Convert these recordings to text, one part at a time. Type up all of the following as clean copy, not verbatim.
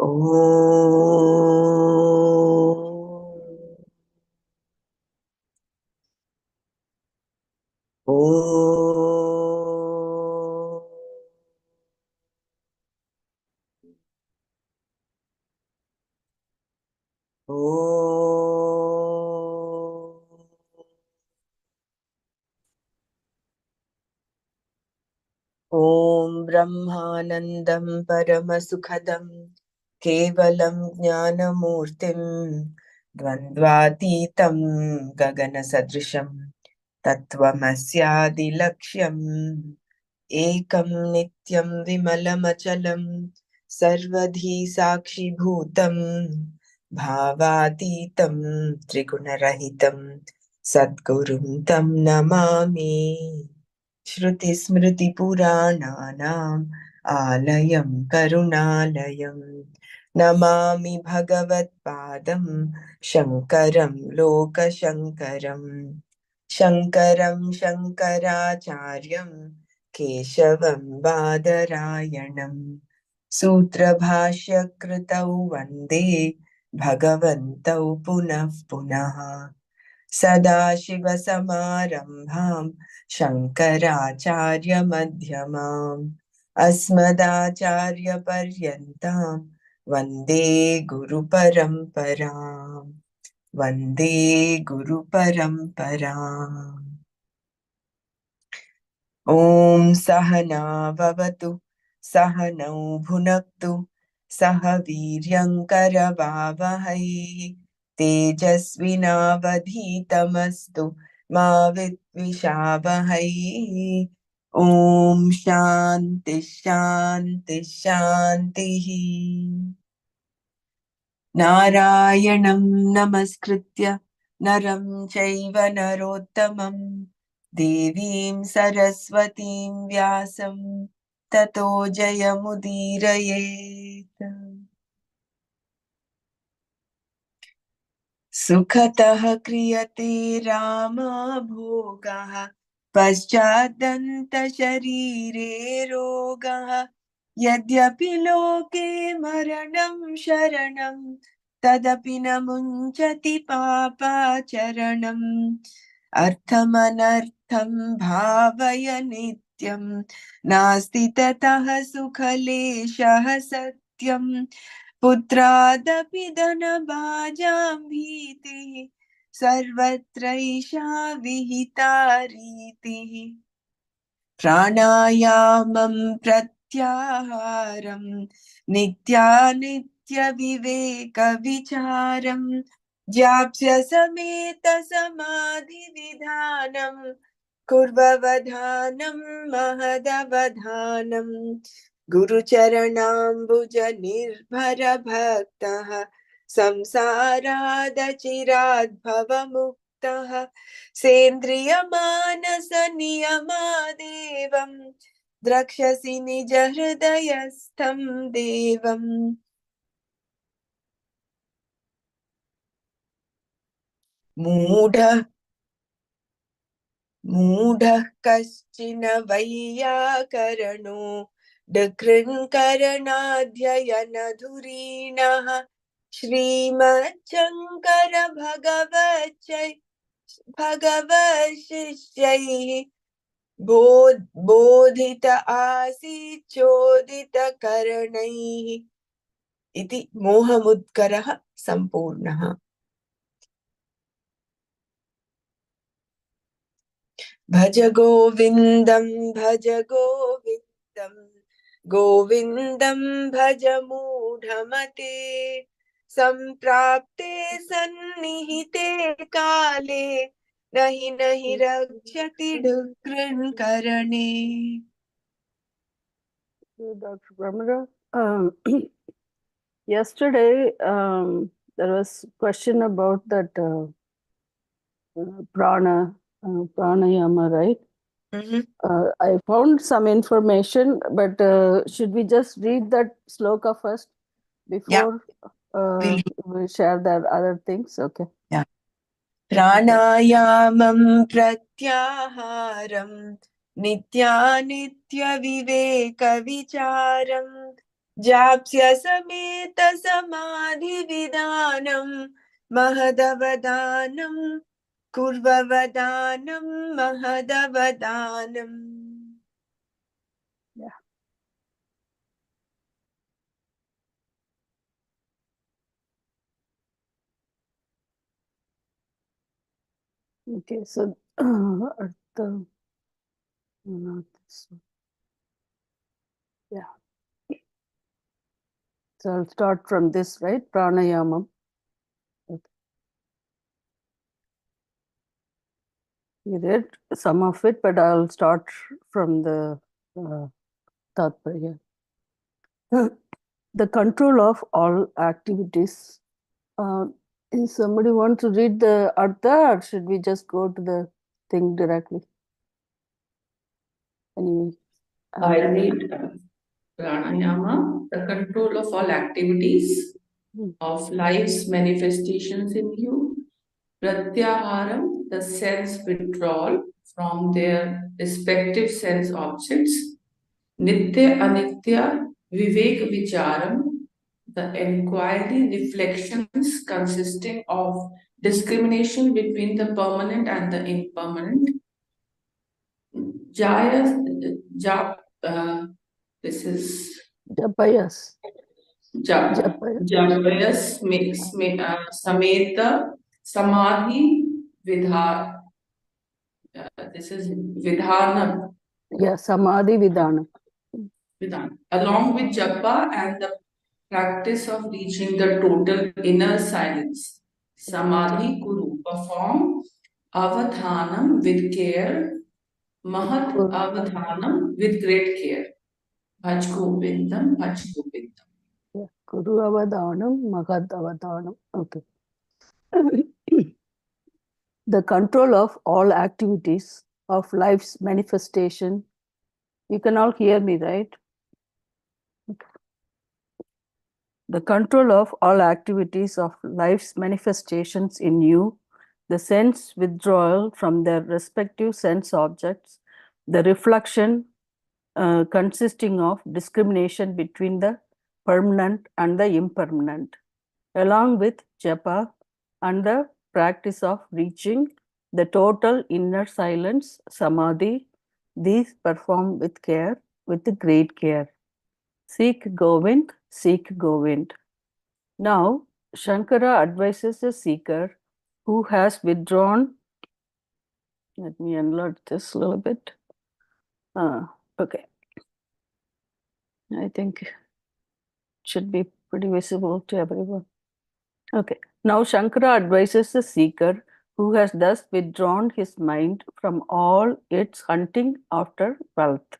ॐ ब्रह्मानन्दं परमसुखदं केवलं ज्ञानमूर्तिं द्वन्द्वातीतं गगनसदृशं तत्त्वमस्यादिलक्ष्यम् एकं नित्यं विमलमचलं सर्वधी साक्षिभूतं भावातीतं त्रिगुणरहितं सद्गुरुं तं नमामि। श्रुतिस्मृतिपुराणानाम् आलयं करुणालयं नमामि भगवत्पादं शङ्करं लोकशङ्करं शङ्करं शङ्कराचार्यं केशवं बादरायणं सूत्रभाष्यकृतौ वन्दे भगवन्तौ पुनः पुनः सदाशिवसमारम्भां शङ्कराचार्यमध्यमाम् अस्मदाचार्यपर्यन्तां वन्दे गुरुपरम्पराम् वन्दे गुरुपरम्पराम्। ॐ सहना भवतु सहनौ भुनक्तु सह वीर्यङ्करवावहै तेजस्विनावधीतमस्तु मा विद्विषावहै। ॐ शान्ति शान्ति शान्तिः। नारायणं नमस्कृत्य नरं चैव नरोत्तमं देवीं सरस्वतीं व्यासं ततो जयमुदीरयेत्। सुखतः क्रियते रामो भोगः पश्चादन्तशरीरे रोगः यद्यपि लोके मरणं शरणं तदपि न मुञ्चति पापाचरणम् अर्थमनर्थं भावय नित्यं नास्ति ततः सुखलेशः सत्यम् पुत्रादपि धनभाजां भीतिः सर्वत्रैषा विहिता रीतिः प्राणायामं प्रत्याहारं नित्यानित्यविवेकविचारं ज्ञाप्य समेत समाधिविधानं कुर्ववधानं महदवधानं गुरुचरणाम्बुजनिर्भरभक्तः संसारादचिराद्भवमुक्तः सेन्द्रियमानसनियमादेवं द्रक्ष्यसि निजहृदयस्थं देवम् मूढः कश्चिन वैयाकरणो डकृन्करणाध्ययनधुरीणः श्रीमच्छङ्कर भगवशिष्यैः बोधित आसीत् चोदितकरणैः इति मोहमुद्गरः सम्पूर्णः। भज गोविन्दं गोविन्दं भज मूढमते सम्प्राप्ते सन्निहिते काले नहि नहि रक्षति दुष्कृन्करणे। Dr. Brahmara, yesterday there was question about that pranayama, right? I found some information, but should we just read that sloka first before we share the other things? Okay. Yeah. Pranayamam pratyaharam nityanitya viveka vicharam जाप्स्य समेत समाधि विधानम महदवदानम कुर्ववदानम महदवदानम. Yeah. Okay, so Artha, yeah. So I'll start from this, right? Pranayamam. Okay. You read some of it, but I'll start from the Tatparya. The control of all activities. If somebody wants to read the Artha, or should we just go to the thing directly? Anyway, I read Pranayama, the control of all activities of life's manifestations in you. Pratyaharam, the sense withdrawal from their respective sense objects. Nitya Anitya, Vivek Vicharam, the inquiry reflections consisting of discrimination between the permanent and the impermanent. Jaya, this is Japayas. Japayas Sameta Samadhi Vidha. This is Vidhana. Yeah, Samadhi Vidhanam. Vidhana. Along with Japa and the practice of reaching the total inner silence. Samadhi Kuru. Perform Avadhanam with care. Mahat Avadhanam with great care. Bhajagovindam, Bhajagovindam. Yeah. Kuru Avadhanam, Mahad Avadhanam. Okay. The control of all activities of life's manifestation. You can all hear me, right? Okay. The control of all activities of life's manifestations in you, the sense withdrawal from their respective sense objects, the reflection consisting of discrimination between the permanent and the impermanent, along with japa and the practice of reaching the total inner silence, samadhi, these perform with care, with great care. Seek Govind, seek Govind. Now, Shankara advises the seeker who has withdrawn. Let me enlarge this a little bit. Okay. I think it should be pretty visible to everyone. Okay. Now, Shankara advises the seeker who has thus withdrawn his mind from all its hunting after wealth.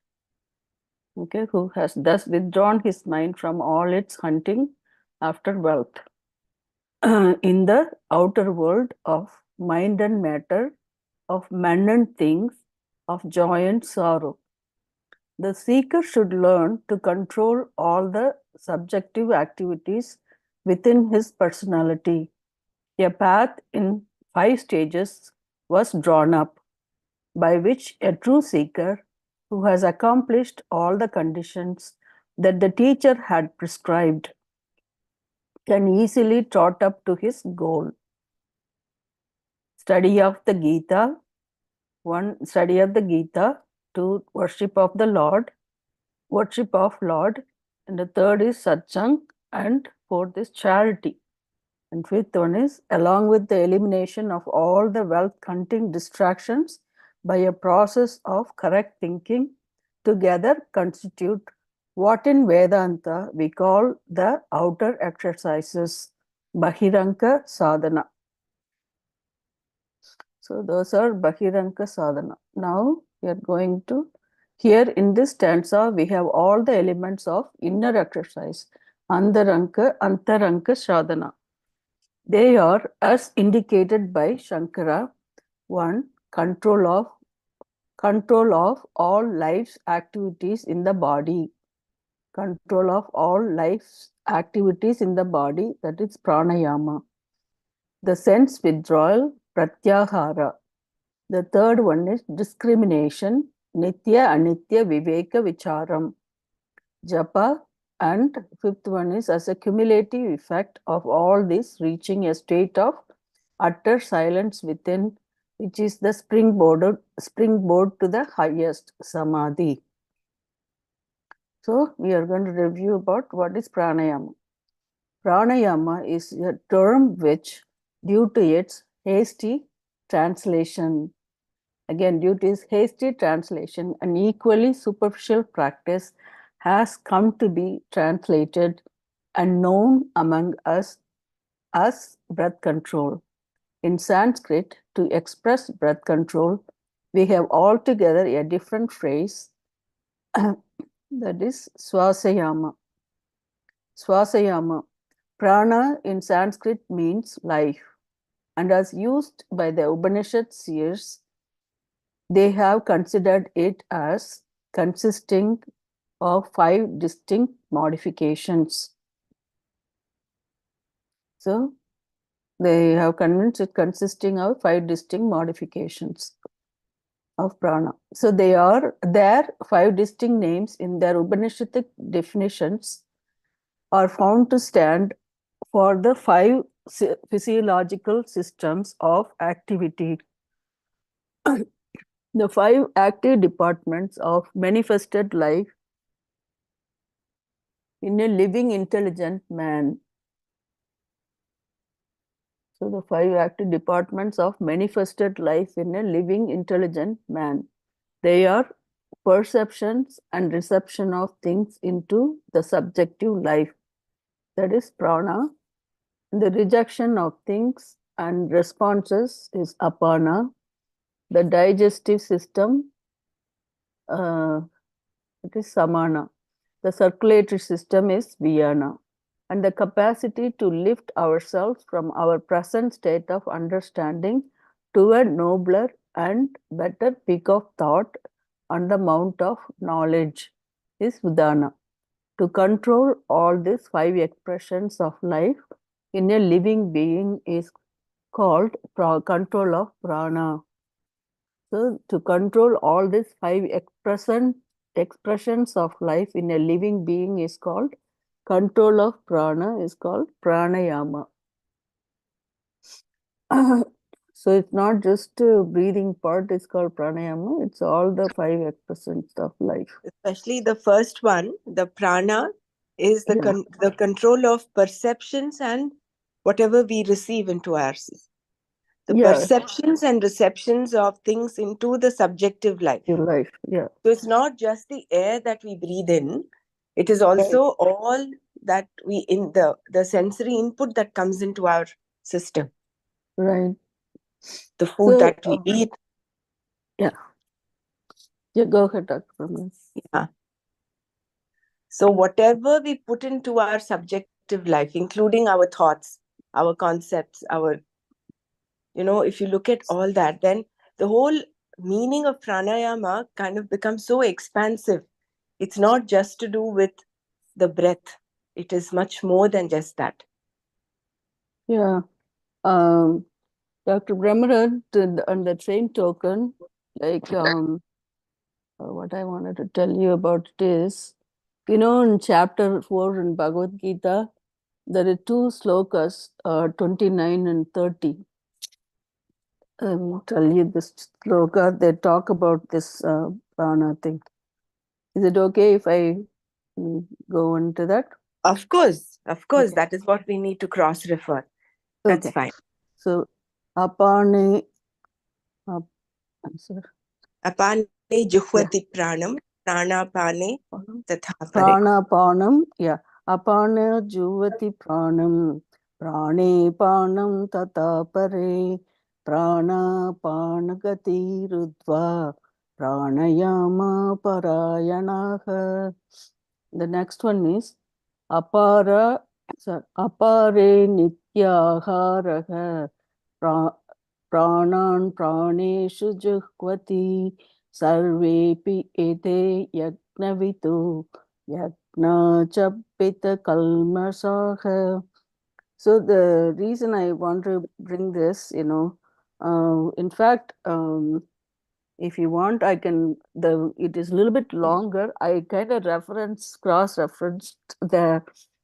Okay, who has thus withdrawn his mind from all its hunting after wealth. In the outer world of mind and matter, of men and things, of joy and sorrow. The seeker should learn to control all the subjective activities within his personality. A path in 5 stages was drawn up, by which a true seeker who has accomplished all the conditions that the teacher had prescribed can easily trot up to his goal. Study of the Gita, one study of the Gita, 2 worship of the Lord, and the third is satsang, and fourth is charity. And fifth one is, along with the elimination of all the wealth hunting distractions by a process of correct thinking, together constitute what in Vedanta we call the outer exercises, Bahiranka Sadhana. So those are Bahiranka Sadhana. Now we are going to, here in this stanza, we have all the elements of inner exercise, Antaranka Sadhana. They are, as indicated by Shankara, 1. Control of all life's activities in the body. Control of all life's activities in the body, that is pranayama. The sense withdrawal, pratyahara. The third one is discrimination, nitya anitya viveka vicharam. Japa, And fifth one is as a cumulative effect of all this, reaching a state of utter silence within, which is the springboard to the highest samadhi. So we are going to review about what is pranayama. Pranayama is a term which, due to its hasty translation, again due to its hasty translation, an equally superficial practice has come to be translated and known among us as breath control. In Sanskrit, to express breath control, we have altogether a different phrase that is swasayama. Swasayama. Prana in Sanskrit means life, and as used by the Upanishad seers, they have considered it as consisting of 5 distinct modifications. So, they have convinced it consisting of 5 distinct modifications of prana. So, their 5 distinct names in their Upanishadic definitions are found to stand for the 5 physiological systems of activity. The 5 active departments of manifested life in a living intelligent man. So the 5 active departments of manifested life in a living intelligent man. They are perceptions and reception of things into the subjective life, that is prana. The rejection of things and responses is apana. The digestive system, it is samana. The circulatory system is vyana. And the capacity to lift ourselves from our present state of understanding to a nobler and better peak of thought on the mount of knowledge is udana. To control all these 5 expressions of life in a living being is called control of prana. So, to control all these 5 expressions of life in a living being is called control of prana, is called pranayama. So, it's not just breathing part, it's called pranayama, it's all the 5 expressions of life. Especially the first one, the prana, is the control of perceptions and whatever we receive into ourselves. The perceptions and receptions of things into the subjective life. Yeah. So it's not just the air that we breathe in, it is also all that we in the sensory input that comes into our system. Right. The food that we eat. Yeah. Yeah, go ahead, Dr. Brahman. Yeah. So whatever we put into our subjective life, including our thoughts, our concepts, our, if you look at all that, then the whole meaning of pranayama kind of becomes so expansive. It's not just to do with the breath. It is much more than just that. Yeah. Dr. Brahmaran, on the same token, like what I wanted to tell you about it is, in chapter 4 in Bhagavad Gita, there are 2 slokas, 29 and 30. I will tell you this sloka, they talk about this prana thing. Is it okay if I go into that? Of course, okay. That is what we need to cross-refer. That's fine. So, apane, apane juhvati pranam, pranapane tatha pare. Pranapanam, yeah. Apana juvati pranam, prane panam tata pare, pranapanagati rudva, pranayama parayanaha. The next one is apare nityaharaha, प्राणान् प्राणेषु जुह्वति सर्वेऽपि एते यज्ञविदो यज्ञचपितकल्मषाः. So the reason I want to bring this, in fact, If you want, I can, it is a little bit longer. I kind of cross-referenced the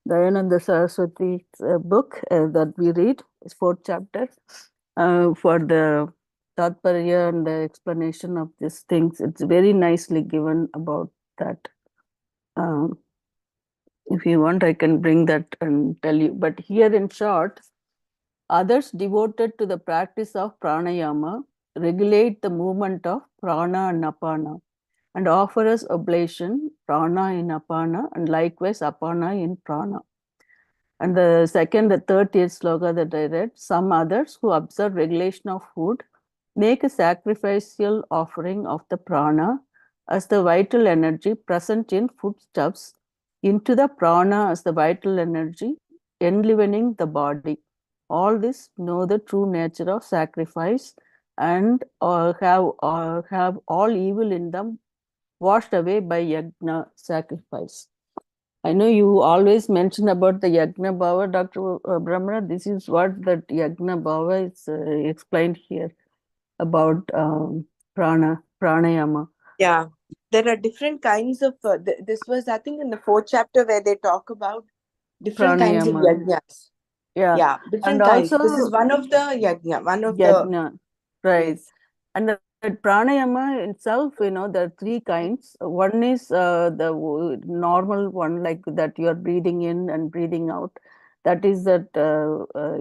Dayananda Saraswati book that we read, it's 4th chapter, for the Tatparya and the explanation of these things. It's very nicely given about that. Um, if you want, I can bring that and tell you. But here in short, others devoted to the practice of pranayama regulate the movement of prana and apana and offer us oblation, prana in apana, and likewise apana in prana. And the third sloka that I read, some others who observe regulation of food make a sacrificial offering of the prana as the vital energy present in foodstuffs into the prana as the vital energy enlivening the body. All this know the true nature of sacrifice and have all evil in them washed away by yajna, sacrifice. I know you always mention about the yajna bhava, Dr. Brahmana. This is what that yajna bhava is explained here about pranayama. Yeah, there are different kinds of. This was, I think, in the 4th chapter where they talk about different kinds of Pranayama. yajnas. Yeah. Yeah, And different kinds. also This is one of the yajna, one of the. yajna, right. Yes. And the pranayama itself, there are 3 kinds. One is the normal one, like that you are breathing in and breathing out. That is that,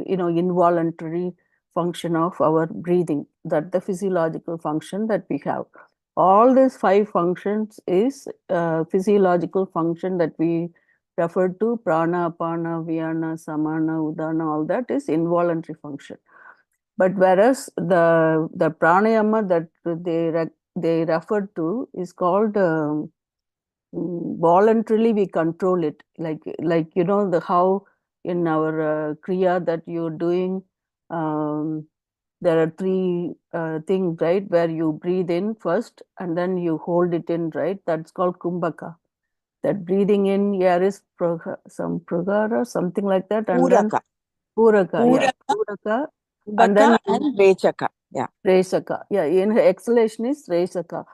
involuntary function of our breathing, that the physiological function that we have. All these 5 functions is physiological function that we refer to, prana, apana, vyana, samana, udana, all that is involuntary function. But whereas the pranayama that they refer to is called voluntarily we control it, like the how in our kriya that you're doing, there are 3 things, right, where you breathe in first and then you hold it in, right? That's called kumbhaka. That breathing in air is some pragara, something like that, and then Puraka. puraka, yeah, Puraka, puraka, and then Baka, and Rechaka. Yeah. Resaka. Yeah, exhalation is Resaka.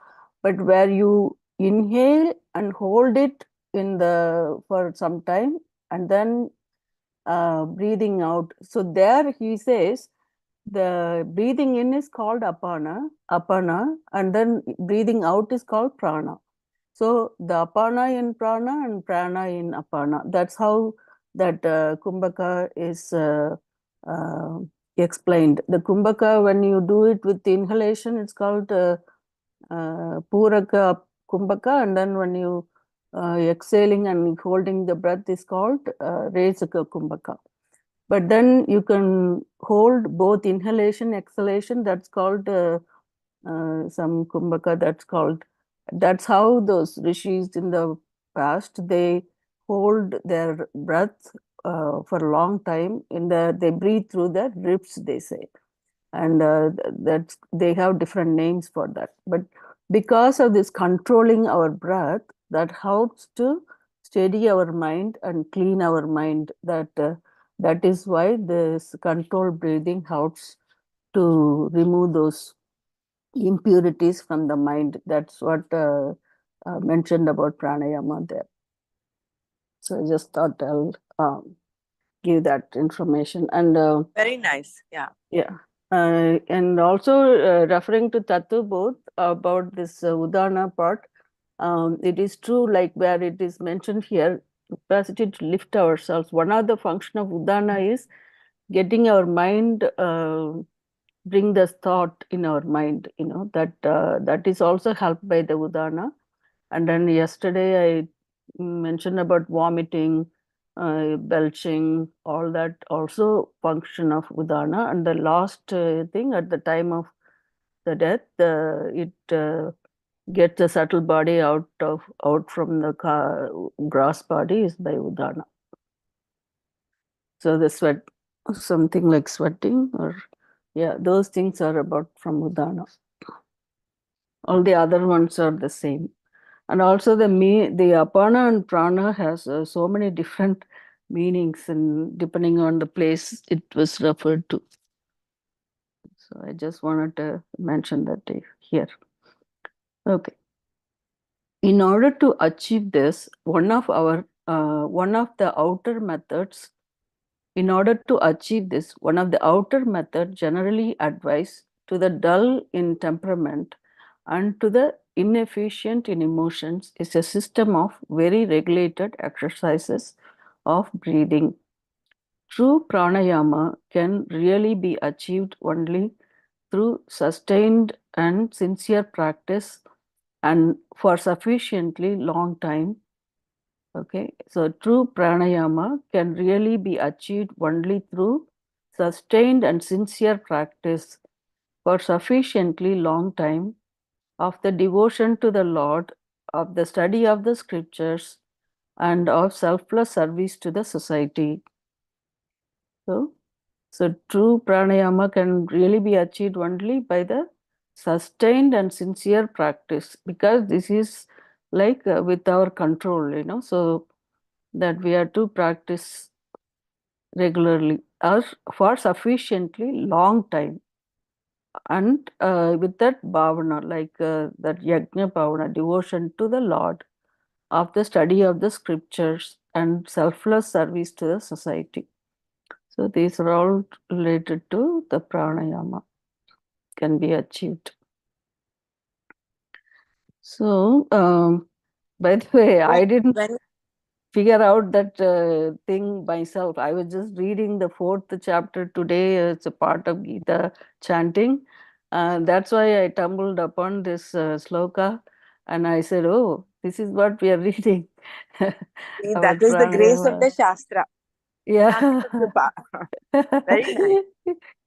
But where you inhale and hold it for some time and then breathing out. So there he says the breathing in is called apana, and then breathing out is called prana. So the apana in prana and prana in apana. That's how that kumbhaka is uh, explained. The kumbhaka, when you do it with inhalation, it's called puraka kumbhaka, and then when you exhaling and holding the breath is called resaka kumbhaka. But then you can hold both inhalation, exhalation. That's called some kumbhaka. That's how those rishis in the past, they hold their breath for a long time. They breathe through their ribs, they say, and they have different names for that. But because of this controlling our breath, that helps to steady our mind and clean our mind. That is why this controlled breathing helps to remove those impurities from the mind. That's what mentioned about pranayama there. So I just thought I'll give that information. And Very nice. Yeah. yeah. And also referring to Tatu Bodh about this Udana part, it is true, like where it is mentioned here, capacity to lift ourselves. One of the function of Udana is getting our mind, bring this thought in our mind, that is also helped by the Udana. And then yesterday I mentioned about vomiting, belching, all that also function of Udana. And the last thing, at the time of the death, it gets the subtle body out from the gross body is by Udana. So the sweat, something like sweating, or yeah, those things are about from Udana. All the other ones are the same. And also the apana and prana has so many different meanings, and depending on the place it was referred to. So I just wanted to mention that here. Okay. In order to achieve this, one of the outer methods, in order to achieve this, one of the outer methods generally advised to the dull in temperament and to the inefficient in emotions is a system of very regulated exercises of breathing. True pranayama can really be achieved only through sustained and sincere practice and for sufficiently long time. Okay, so true pranayama can really be achieved only through sustained and sincere practice for sufficiently long time of the devotion to the Lord, of the study of the scriptures, and of selfless service to the society. So true pranayama can really be achieved only by the sustained and sincere practice, because this is like with our control, so that we have to practice regularly or for sufficiently long time. And with that bhavana, like that yajna bhavana, devotion to the Lord, of the study of the scriptures and selfless service to the society. So these are all related to the pranayama, can be achieved. So, by the way, I didn't figure out that thing myself. I was just reading the 4th chapter today. It's a part of Gita chanting. That's why I stumbled upon this sloka, and I said, "Oh, this is what we are reading." That is the grace of the Shastra. Yeah. Very nice.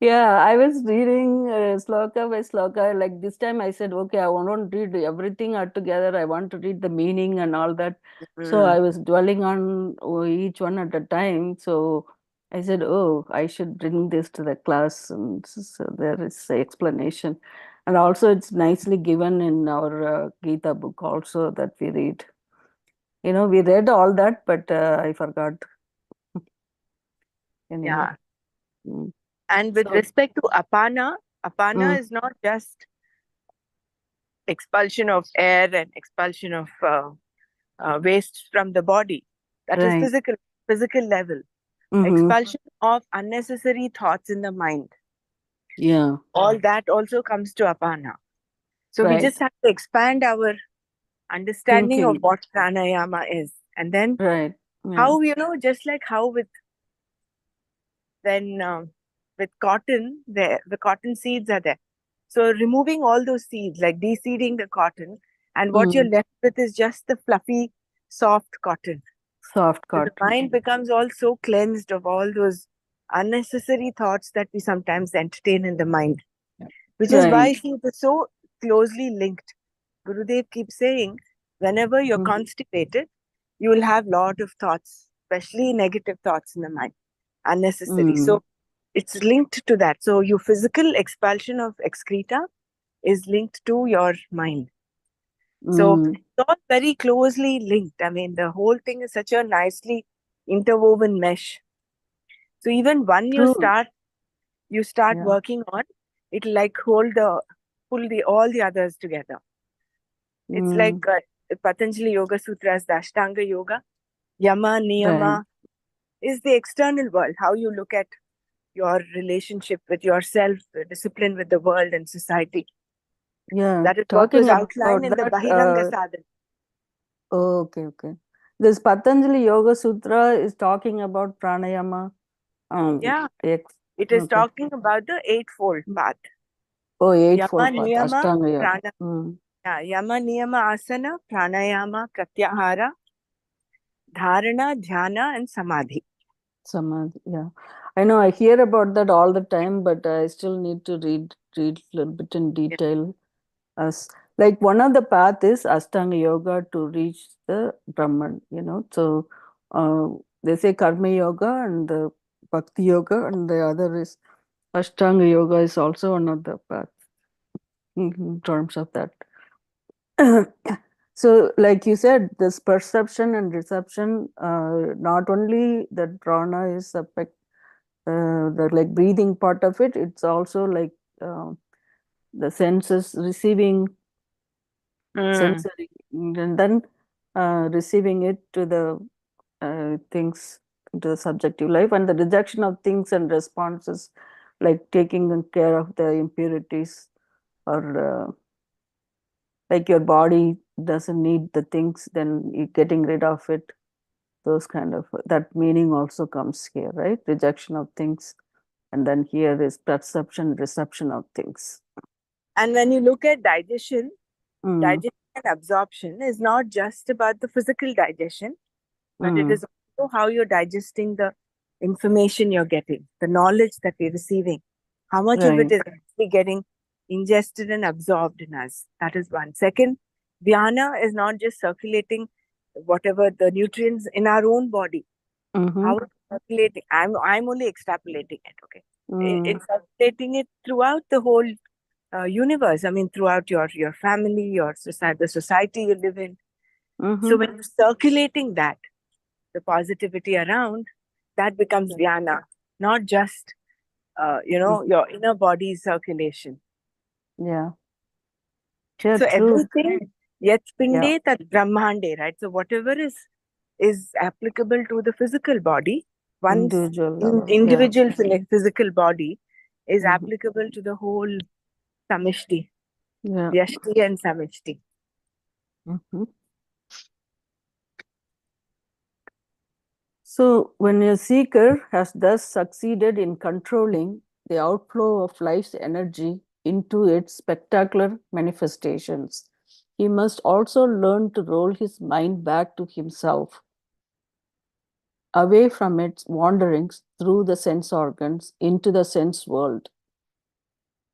Yeah, I was reading sloka by sloka. Like this time I said, okay, I won't read everything altogether. I want to read the meaning and all that. So I was dwelling on each one at a time. So I said, oh, I should bring this to the class. And so there is the explanation. And also it's nicely given in our Gita book also that we read. We read all that, but I forgot. Anyway. Yeah. And with respect to apana is not just expulsion of air and expulsion of waste from the body. That is physical level. Expulsion of unnecessary thoughts in the mind. Yeah. All that also comes to apana. So we just have to expand our understanding Thinking. of what pranayama is. And then how, just like how with cotton, the cotton seeds are there. So removing all those seeds, like de-seeding the cotton, and what you're left with is just the fluffy, soft cotton. Soft So cotton. the mind becomes all so cleansed of all those unnecessary thoughts that we sometimes entertain in the mind, which is why it is so closely linked. Gurudev keeps saying, whenever you're constipated, you will have lot of thoughts, especially negative thoughts in the mind, unnecessary. So it's linked to that. So your physical expulsion of excreta is linked to your mind. So it's all very closely linked. I mean, the whole thing is such a nicely interwoven mesh. So even when you start working on, it'll like pull all the others together. It's like Patanjali Yoga Sutras, the Ashtanga Yoga. Yama, Niyama is the external world, how you look at your relationship with yourself, discipline with the world and society. Yeah. That is what was outlined in the Bahiranga Sadhana. Okay. This Patanjali Yoga Sutra is talking about pranayama. It is talking about the eightfold path. Eightfold path. Yama, Ashtanga Yoga. Yama, Niyama, Asana, Pranayama, Pratyahara, Dharana, Dhyana, and Samadhi. Samadhi, yeah. I know I hear about that all the time, but I still need to read a little bit in detail. As like one of the path is Ashtanga Yoga to reach the Brahman, So they say Karma Yoga and the Bhakti Yoga, and the other is Ashtanga Yoga is also one of the paths in terms of that. So, like you said, this perception and reception, not only that prana is the like breathing part of it, it's also like the senses receiving sensory, and then receiving it to the things, to the subjective life, and the rejection of things and responses, like taking care of the impurities, or like your body doesn't need the things, then you getting rid of it. Those kind of, that meaning also comes here, right? Rejection of things, and then here is perception, reception of things. And when you look at digestion, Mm. digestion and absorption is not just about the physical digestion, but it is also how you're digesting the information you're getting, the knowledge that we're receiving. How much of it Right. is actually getting ingested and absorbed in us? That is one. Second, dhyana is not just circulating whatever the nutrients in our own body. How it's circulating. I'm only extrapolating it. Okay, it's circulating it throughout the whole universe. I mean, throughout your family, your society, the society you live in. So when you're circulating that, the positivity around, that becomes dhyana, not just your inner body circulation. Yeah. Yeah, So true. everything yet Yeah. pinde tat brahmande, right? So whatever is applicable to the physical body, one's Individual level. individual physical body is Mhm. applicable to the whole samishti, Yeah. vyashti and samishti. Mhm. So, when a seeker has thus succeeded in controlling the outflow of life's energy into its spectacular manifestations, he must also learn to roll his mind back to himself, away from its wanderings through the sense organs into the sense world.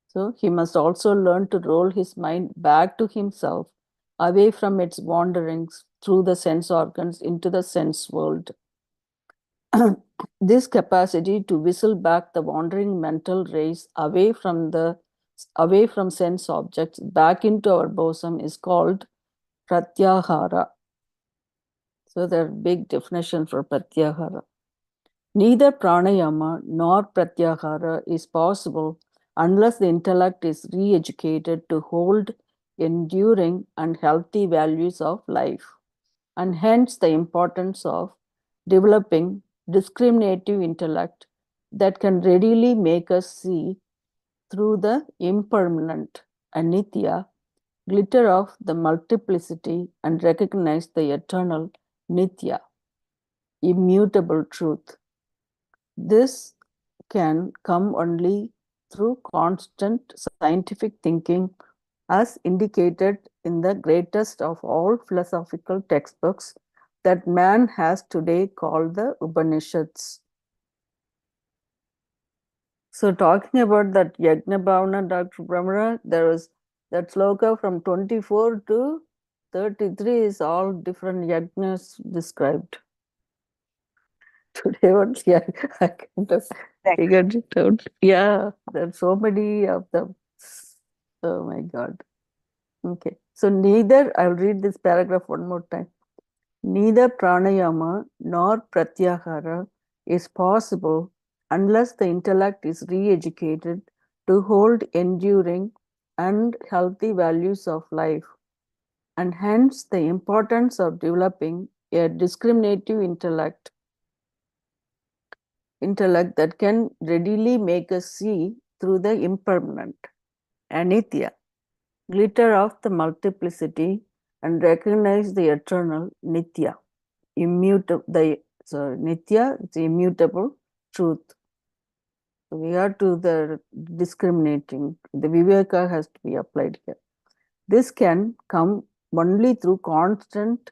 So, he must also learn to roll his mind back to himself, away from its wanderings through the sense organs into the sense world. This capacity to whistle back the wandering mental rays away from sense objects back into our bosom is called pratyahara. So there are big definition for pratyahara. Neither pranayama nor pratyahara is possible unless the intellect is re-educated to hold enduring and healthy values of life, and hence the importance of developing discriminative intellect that can readily make us see through the impermanent anitya glitter of the multiplicity and recognize the eternal nitya, immutable truth. This can come only through constant scientific thinking, as indicated in the greatest of all philosophical textbooks that man has today called the Upanishads. So, talking about that Yajna Bhavana, Dr. Brahmara, there was that sloka from 24 to 33 is all different yajnas described. Today only I kind of figured it out. Yeah, there's so many of them. Oh my God. Okay. So neither, I'll read this paragraph one more time. Neither pranayama nor pratyahara is possible unless the intellect is re-educated to hold enduring and healthy values of life, and hence the importance of developing a discriminative intellect that can readily make us see through the impermanent, anitya, glitter of the multiplicity and recognize the eternal nitya, immutable, nitya, it's immutable truth. So we are to the discriminating, the viveka has to be applied here. This can come only through constant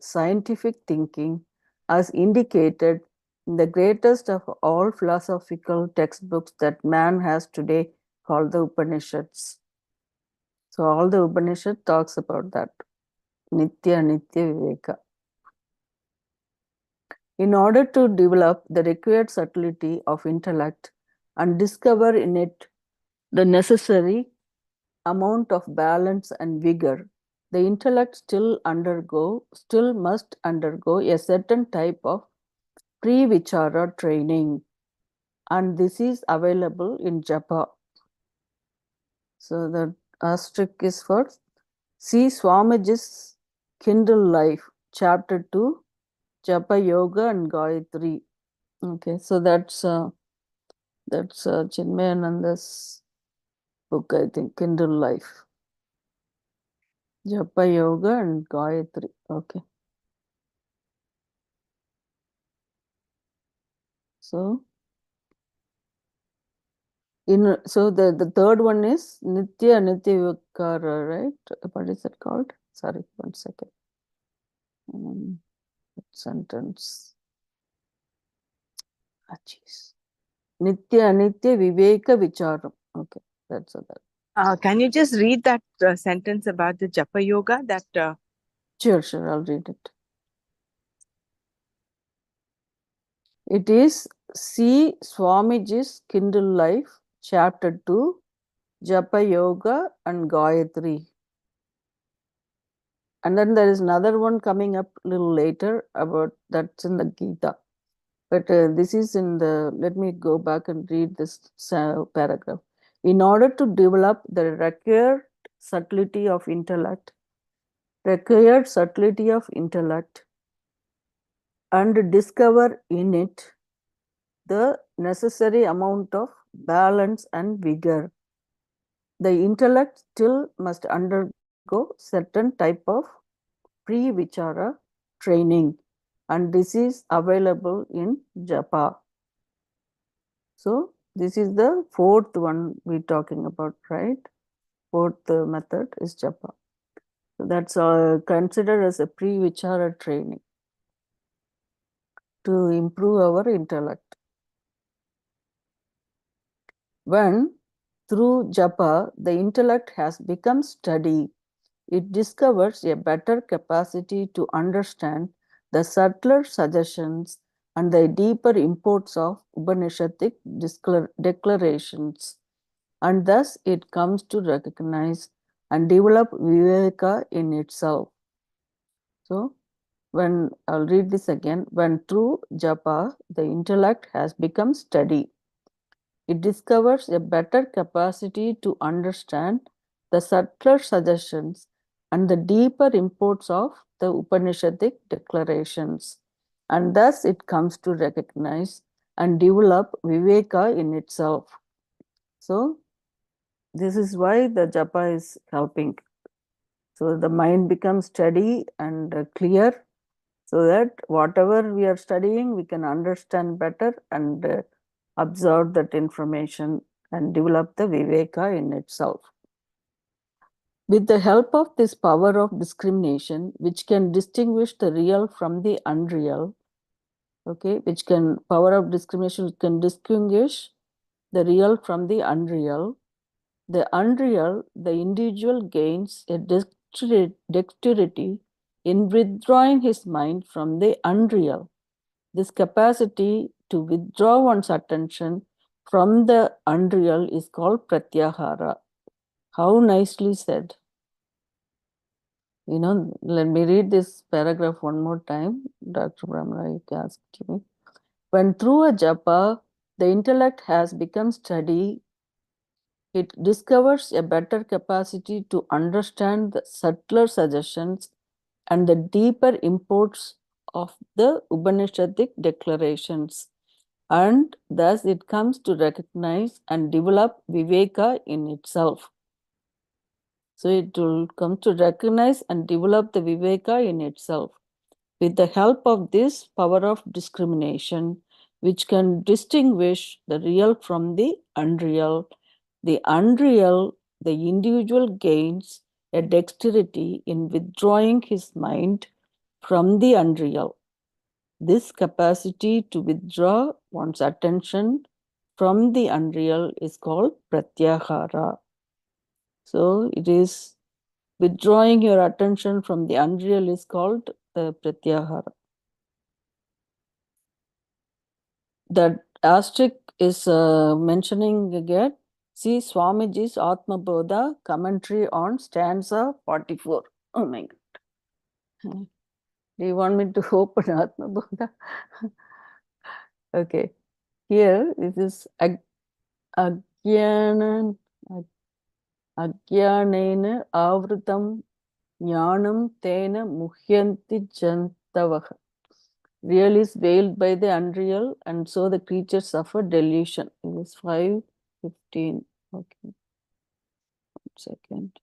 scientific thinking, as indicated in the greatest of all philosophical textbooks that man has today, called the Upanishads. So all the Upanishad talks about that, Nitya Viveka. In order to develop the required subtlety of intellect and discover in it the necessary amount of balance and vigor, the intellect still must undergo a certain type of pre-vichara training, and this is available in japa. So the asterisk is for See Swamiji's Kindle Life, Chapter 2, Japa Yoga and Gayatri. Okay, so that's Chinmayananda's book, I think, Kindle Life. Japa Yoga and Gayatri. Okay. So, so the third one is Nitya Anitya Vikara, right? What is it called? Sorry, 1 second. Sentence. Jeez. Nitya Anitya Viveka Vicharam. Okay, that's that. Can you just read that sentence about the Japa Yoga? Sure, I'll read it. It is C. Swamiji's Kindle Life, Chapter 2, Japa Yoga and Gayatri. And then there is another one coming up a little later about that's in the Gita. But this is in the, let me go back and read this paragraph. In order to develop the required subtlety of intellect, and discover in it the necessary amount of balance and vigor, the intellect still must undergo certain type of pre-vichara training, and this is available in Japa. So this is the fourth one we're talking about, right? Fourth method is Japa. So that's considered as a pre-vichara training to improve our intellect. When through Japa the intellect has become steady, it discovers a better capacity to understand the subtler suggestions and the deeper imports of Upanishadic declarations, and thus it comes to recognize and develop Viveka in itself. So, when I'll read this again, when through Japa the intellect has become steady, it discovers a better capacity to understand the subtler suggestions and the deeper imports of the Upanishadic declarations, and thus it comes to recognize and develop Viveka in itself. So, this is why the Japa is helping. So, the mind becomes steady and clear, so that whatever we are studying, we can understand better and absorb that information and develop the Viveka in itself. With the help of this power of discrimination, which can distinguish the real from the unreal, okay, power of discrimination can distinguish the real from the unreal, the individual gains a dexterity in withdrawing his mind from the unreal. This capacity to withdraw one's attention from the unreal is called pratyahara. How nicely said. Let me read this paragraph one more time. Dr. Brahmara asked me. When through a japa, the intellect has become steady, it discovers a better capacity to understand the subtler suggestions and the deeper imports of the Upanishadic declarations, and thus it comes to recognize and develop Viveka in itself. So it will come to recognize and develop the Viveka in itself. With the help of this power of discrimination, which can distinguish the real from the unreal, the individual gains a dexterity in withdrawing his mind from the unreal. This capacity to withdraw one's attention from the unreal is called pratyahara. So it is withdrawing your attention from the unreal is called the pratyahara. That asterisk is mentioning again. See Swamiji's Atma Bodha commentary on stanza 44. Oh my God. Do you want me to open Atma Bodha? Okay. Here, this is Agyanena Avrutam Jnanam tena muhyanti jantavaha. Real is veiled by the unreal, and so the creatures suffer delusion. It was 5:15. Okay. 1 second.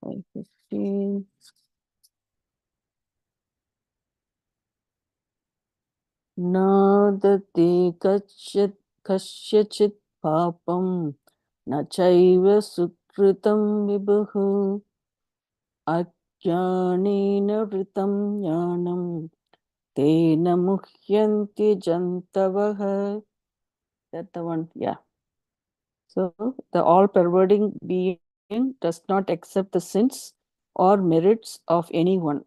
5:15. Nadati kasyachit papam na chaiva sukritam vibhu ajnanena vritam jnanam tena muhyanti jantavaha. That the one, yeah. So the all-pervading being does not accept the sins or merits of anyone.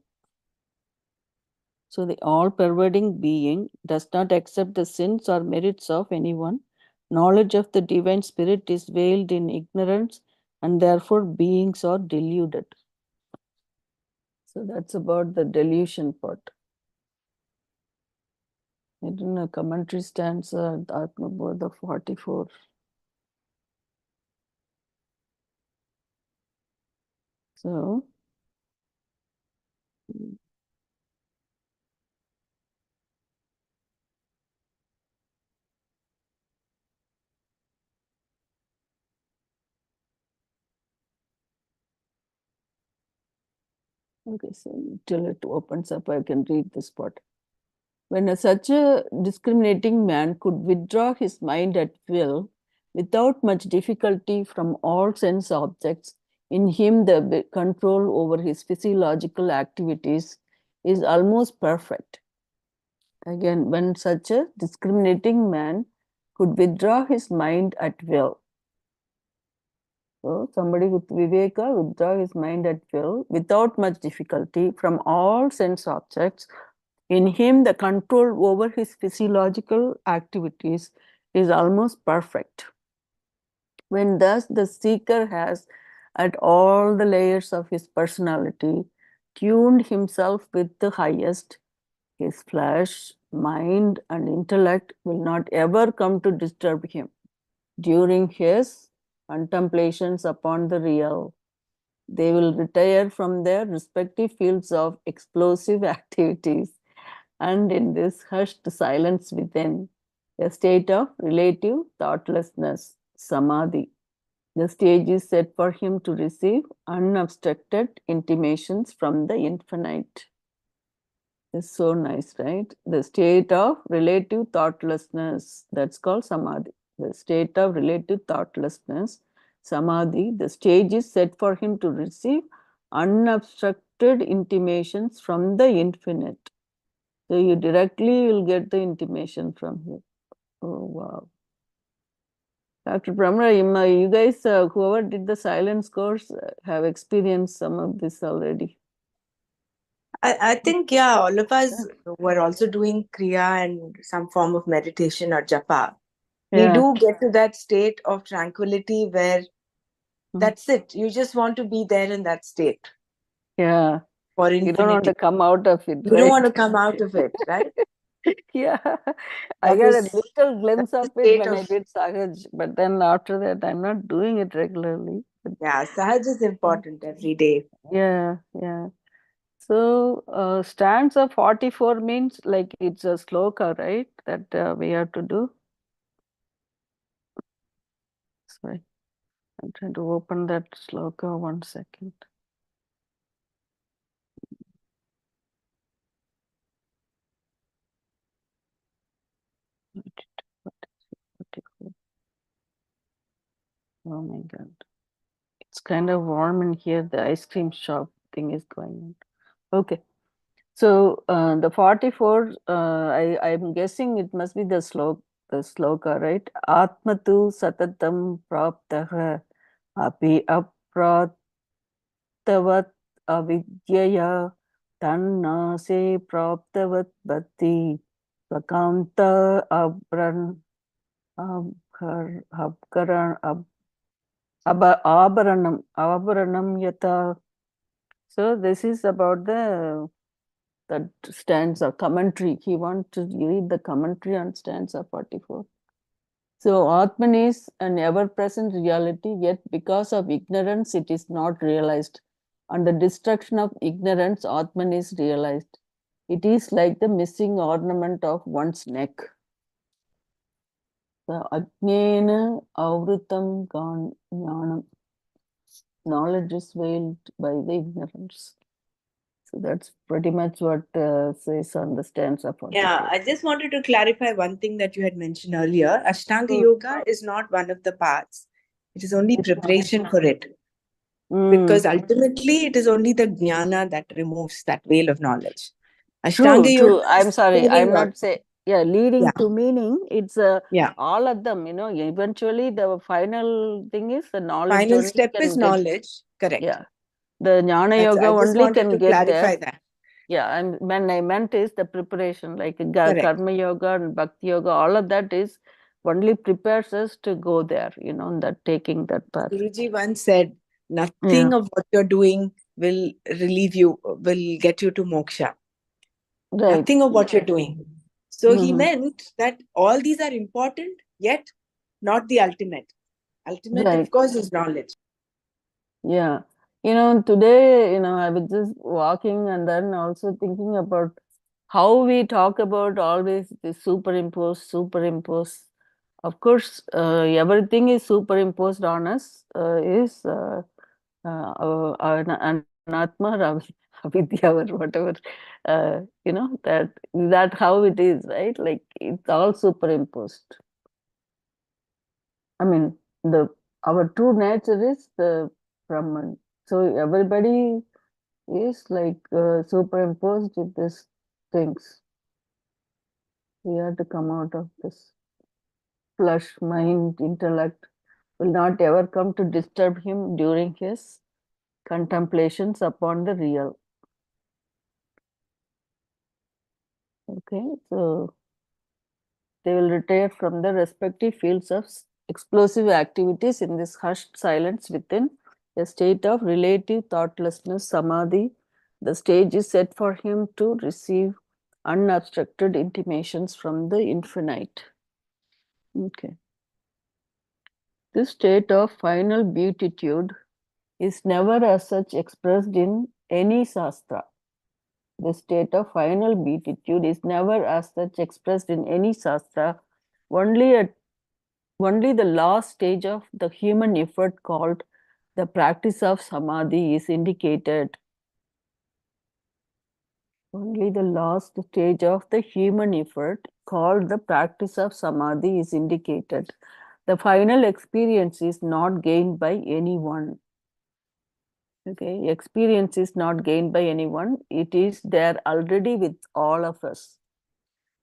So the all-pervading being does not accept the sins or merits of anyone. Knowledge of the divine spirit is veiled in ignorance, and therefore beings are deluded. So that's about the delusion part. I don't know, commentary stanza, Atma Bodha 44. So, okay, so till it opens up, I can read this part. When such a discriminating man could withdraw his mind at will, without much difficulty from all sense objects, in him the control over his physiological activities is almost perfect. Again, when such a discriminating man could withdraw his mind at will. So somebody with viveka withdraw his mind at will without much difficulty from all sense objects. In him, the control over his physiological activities is almost perfect. When thus the seeker has, at all the layers of his personality, tuned himself with the highest, his flesh, mind, and intellect will not ever come to disturb him. During his contemplations upon the real, they will retire from their respective fields of explosive activities, and in this hushed silence within, a state of relative thoughtlessness, samadhi, the stage is set for him to receive unobstructed intimations from the infinite. It's so nice, right? The state of relative thoughtlessness, that's called samadhi. The state of relative thoughtlessness, samadhi, the stage is set for him to receive unobstructed intimations from the infinite. So you directly will get the intimation from here. Oh, wow. Dr. Brahma, you guys, whoever did the silence course, have experienced some of this already. I think, yeah, all of us were also doing Kriya and some form of meditation or japa. We do get to that state of tranquility where that's it. You just want to be there in that state. Yeah. For infinity. You don't want to come out of it, You don't want to come out of it, right? Yeah. I got a little glimpse of it when I did Sahaj, but then after that, I'm not doing it regularly. Yeah, Sahaj is important every day. Yeah, yeah. So, stanza 44 means like it's a sloka, right? That we have to do. Sorry, I'm trying to open that sloka 1 second. Oh my God. It's kind of warm in here. The ice cream shop thing is going on. Okay. So the 44, I'm guessing it must be the sloka, right? Atmatu satatam praptaha api apratavat avidyaya tannase praptavat bhakti svakanta abaranam yata. So this is about that stanza commentary. He wants to read the commentary on stanza 44. So Atman is an ever-present reality, yet because of ignorance, it is not realized. and the destruction of ignorance, Atman is realized. It is like the missing ornament of one's neck. The Ajnana Avritam Jnanam. Knowledge is veiled by the ignorance. So that's pretty much what says on the stanza 44. Yeah, I just wanted to clarify one thing that you had mentioned earlier. Ashtanga Yoga is not one of the paths. It is only preparation for it. Because ultimately it is only the jnana that removes that veil of knowledge. Ashtanga Yoga. I'm sorry, I'm not saying, leading to meaning. It's all of them, eventually the final thing is the knowledge. Final step is knowledge, correct. Yeah. The Jnana Yoga only can get there. That. Yeah, and when I meant is the preparation, like Karma Yoga and Bhakti Yoga, all of that is only prepares us to go there, that taking that path. Guruji once said, nothing of what you're doing will relieve you, will get you to moksha. Right. Nothing of what you're doing. So he meant that all these are important, yet not the ultimate. Ultimate, of course, is knowledge. Yeah. Today, I was just walking and then also thinking about how we talk about always the superimpose. Of course, everything is superimposed on us, is an Atma, Avidya, or whatever, that how it is, right? Like it's all superimposed. I mean, our true nature is the Brahman. So everybody is like superimposed with these things. We have to come out of this. Flesh, mind, intellect will not ever come to disturb him during his contemplations upon the real. Okay, so they will retire from the respective fields of explosive activities in this hushed silence within a state of relative thoughtlessness, samadhi. The stage is set for him to receive unobstructed intimations from the infinite. Okay. This state of final beatitude is never as such expressed in any sastra. The state of final beatitude is never as such expressed in any sastra. Only the last stage of the human effort called the practice of samadhi is indicated. Only the last stage of the human effort called the practice of samadhi is indicated. The final experience is not gained by anyone. Okay, experience is not gained by anyone. It is there already with all of us.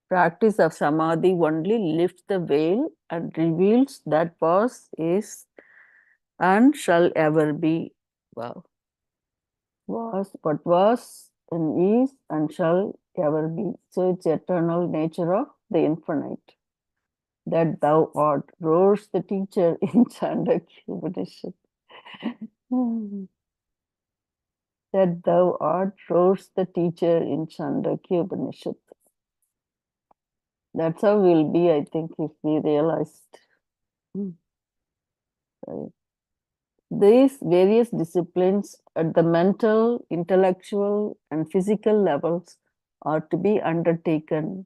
Practice of samadhi only lifts the veil and reveals that was, is, and shall ever be. Wow. What was and is and shall ever be. So it's eternal nature of the infinite. That thou art, roars the teacher in Chandakya Upanishad. That thou art, roars the teacher in Chandakya Upanishad. That's how we'll be, I think, if we realized. These various disciplines at the mental, intellectual, and physical levels are to be undertaken.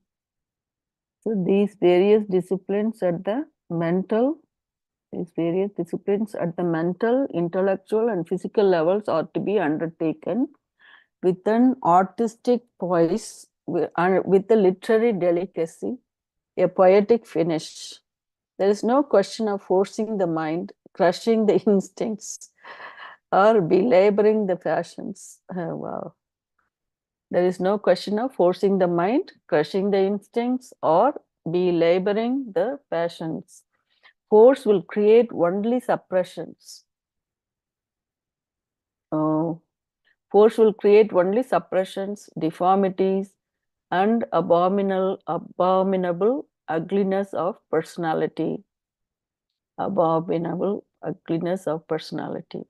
So these various disciplines at the mental, intellectual, and physical levels are to be undertaken with an artistic poise, with a literary delicacy, a poetic finish. There is no question of forcing the mind, crushing the instincts, or belaboring the passions. Oh, wow. There is no question of forcing the mind, crushing the instincts, or belaboring the passions. Force will create only suppressions. Force will create only suppressions, deformities, and abominable ugliness of personality. Abominable ugliness of personality.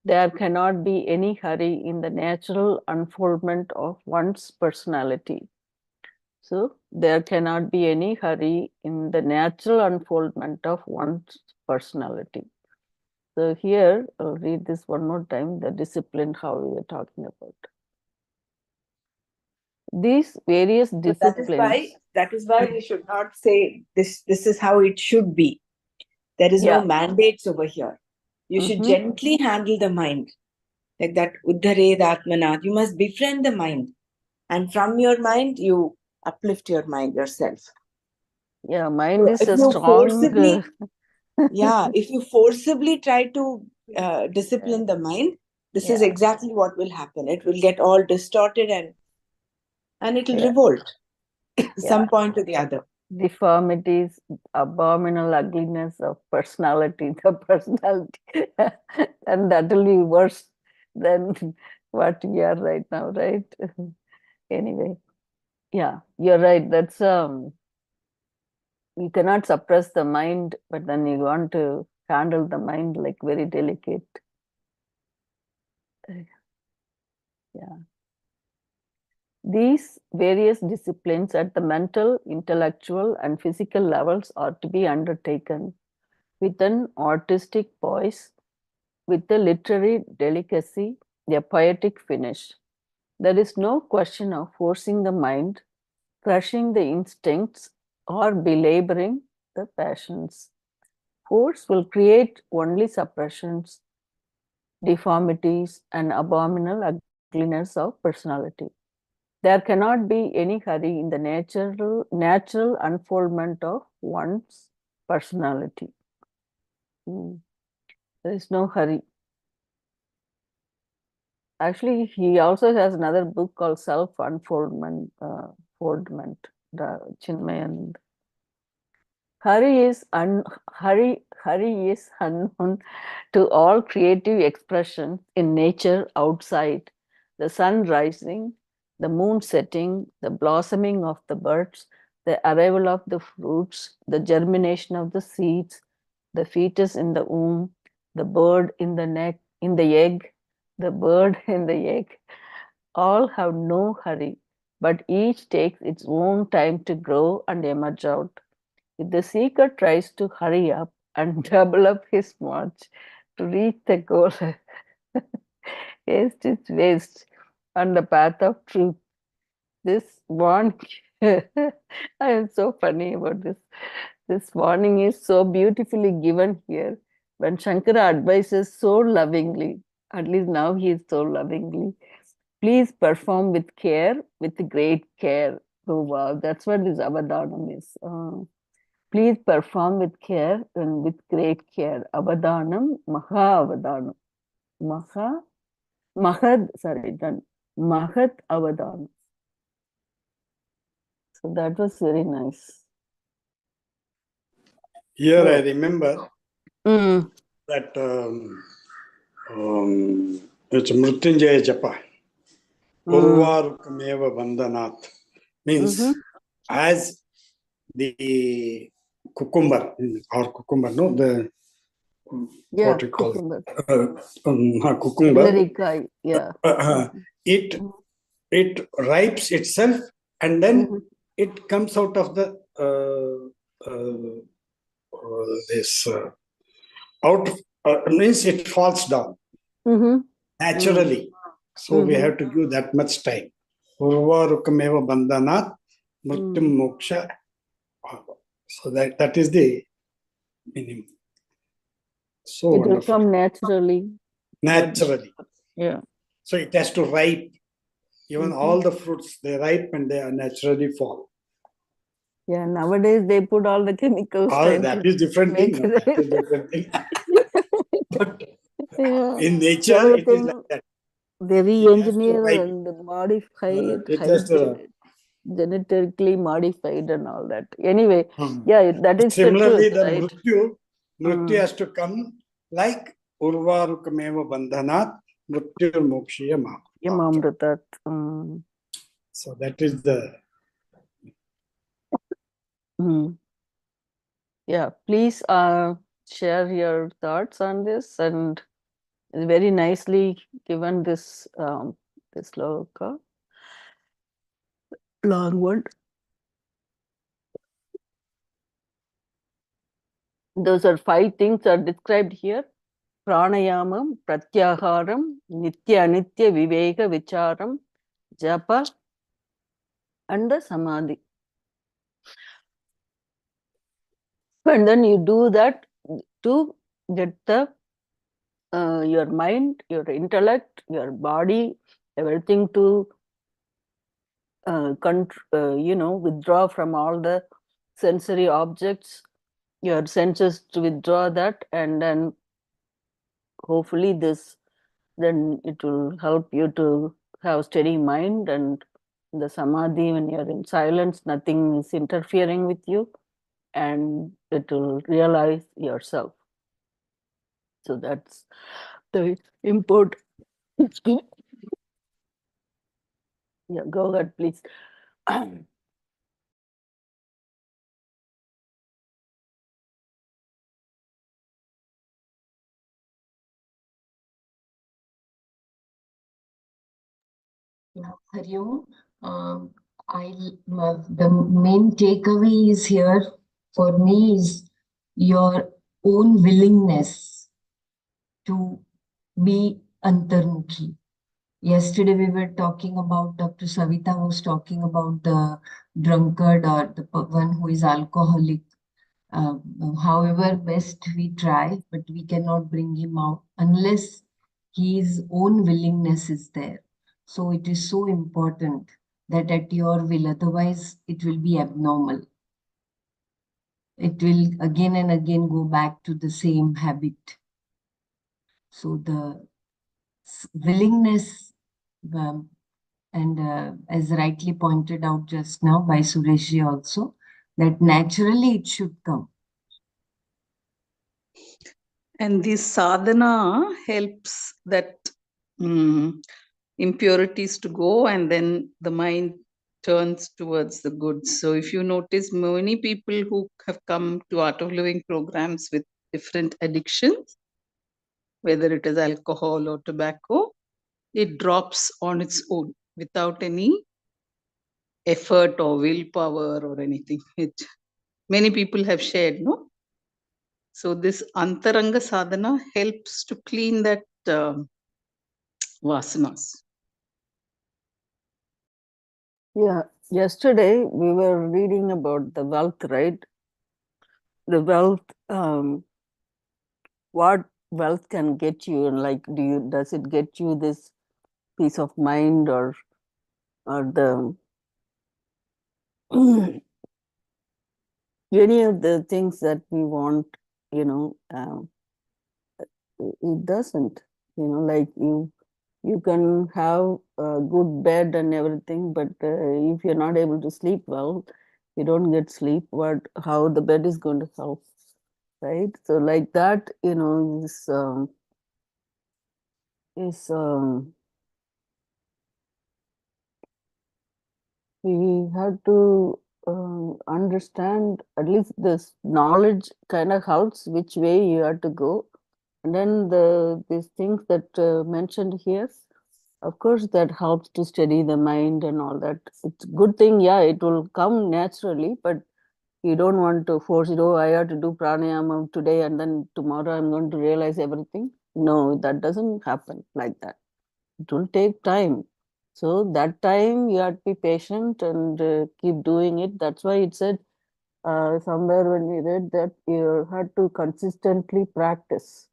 There cannot be any hurry in the natural unfoldment of one's personality. So there cannot be any hurry in the natural unfoldment of one's personality. So here, I'll read this one more time, the discipline, how we are talking about. These various disciplines. That is why we should not say this is how it should be. There is no mandates over here. You should gently handle the mind. Like that Uddhared Atmana. You must befriend the mind. And from your mind, you uplift your mind yourself. Yeah, mind is if a you strong. if you forcibly try to discipline the mind, this is exactly what will happen. It will get all distorted and it will revolt some point to the other. Deformities, abominable ugliness of personality, the personality, and that will be worse than what we are right now, right? Anyway, yeah, you're right. That's you cannot suppress the mind, but then you want to handle the mind like very delicate. Yeah. These various disciplines at the mental, intellectual, and physical levels are to be undertaken with an artistic poise, with a literary delicacy, a poetic finish. There is no question of forcing the mind, crushing the instincts, or belaboring the passions. Force will create only suppressions, deformities, and abominable ugliness of personality. There cannot be any hurry in the natural unfoldment of one's personality. There is no hurry. Actually, he also has another book called Self Unfoldment, the Chinmayan. Hurry is unknown to all creative expression in nature outside. The sun rising, the moon setting, the blossoming of the birds, the arrival of the fruits, the germination of the seeds, the fetus in the womb, the bird in the egg, the bird in the egg, all have no hurry, but each takes its own time to grow and emerge out. If the seeker tries to hurry up and double up his march to reach the goal, haste is waste on the path of truth. This warning, I am so funny about this. This warning is so beautifully given here when Shankara advises so lovingly, at least now he is so lovingly. Please perform with care, with great care. Oh wow, that's what this avadhanam is. Please perform with care and with great care. Avadhanam, Maha Avadhanam. Then Mahat Avadhanam. So that was very nice. Here I remember that it's Mrityunjaya Japa. Urvarukameva Bandhanat means as the cucumber, or cucumber, no, the what you call cucumber. It ripes itself and then it comes out of the means it falls down naturally. So we have to give that much time. Urvarukameva bandhanat mrityum moksha. So that is the meaning. So it will come naturally. Yeah. So it has to ripe. Even all the fruits, they ripe and they naturally fall. Yeah, nowadays they put all the chemicals. That is different thing. That is different thing. But in nature, it is like that. They re-engineer and modify it, genetically modified and all that. Anyway, that is similarly the truth, the mrityu has to come like urvarukameva bandhanat mrityu mokshiya mamritat. So that is the yeah. Please share your thoughts on this, and very nicely given this this sloka. Long word. Those are 5 things are described here. pranayamam, pratyaharam, nitya anitya viveka vicharam, japa, and the samadhi. And then you do that to get the your mind, your intellect, your body, everything to withdraw from all the sensory objects, your senses to withdraw that, and then hopefully then it will help you to have steady mind. And the samadhi, when you're in silence, nothing is interfering with you, and it will realize yourself. So that's the import. Yeah, go ahead, please. Hari Om. The main takeaway is here for me is your own willingness to be antarmukhi. Yesterday we were talking about, Dr. Savita was talking about the drunkard or the one who is alcoholic. However best we try, but we cannot bring him out unless his own willingness is there. So it is so important that at your will, otherwise it will be abnormal. It will again and again go back to the same habit. So the willingness, and as rightly pointed out just now by Sureshji also, that naturally it should come. And this sadhana helps that impurities to go, and then the mind turns towards the good. So if you notice, many people who have come to Art of Living programs with different addictions, whether it is alcohol or tobacco, it drops on its own without any effort or willpower or anything. Many people have shared, no? So this antaranga sadhana helps to clean that vasanas. Yeah, yesterday we were reading about the wealth, right? The wealth, what wealth can get you, and like, does it get you this peace of mind, or the any of the things that we want, it doesn't, like you can have a good bed and everything, but if you're not able to sleep well, you don't get sleep, how the bed is going to help, right? So like that, we have to understand, at least this knowledge kind of helps which way you have to go. And then these things that mentioned here, of course, that helps to steady the mind and all that. It's a good thing, yeah, it will come naturally, but you don't want to force it. Oh, I have to do pranayama today and then tomorrow I'm going to realize everything. No, that doesn't happen like that. It will take time. So that time you have to be patient and keep doing it. That's why it said somewhere when we read that you had to consistently practice.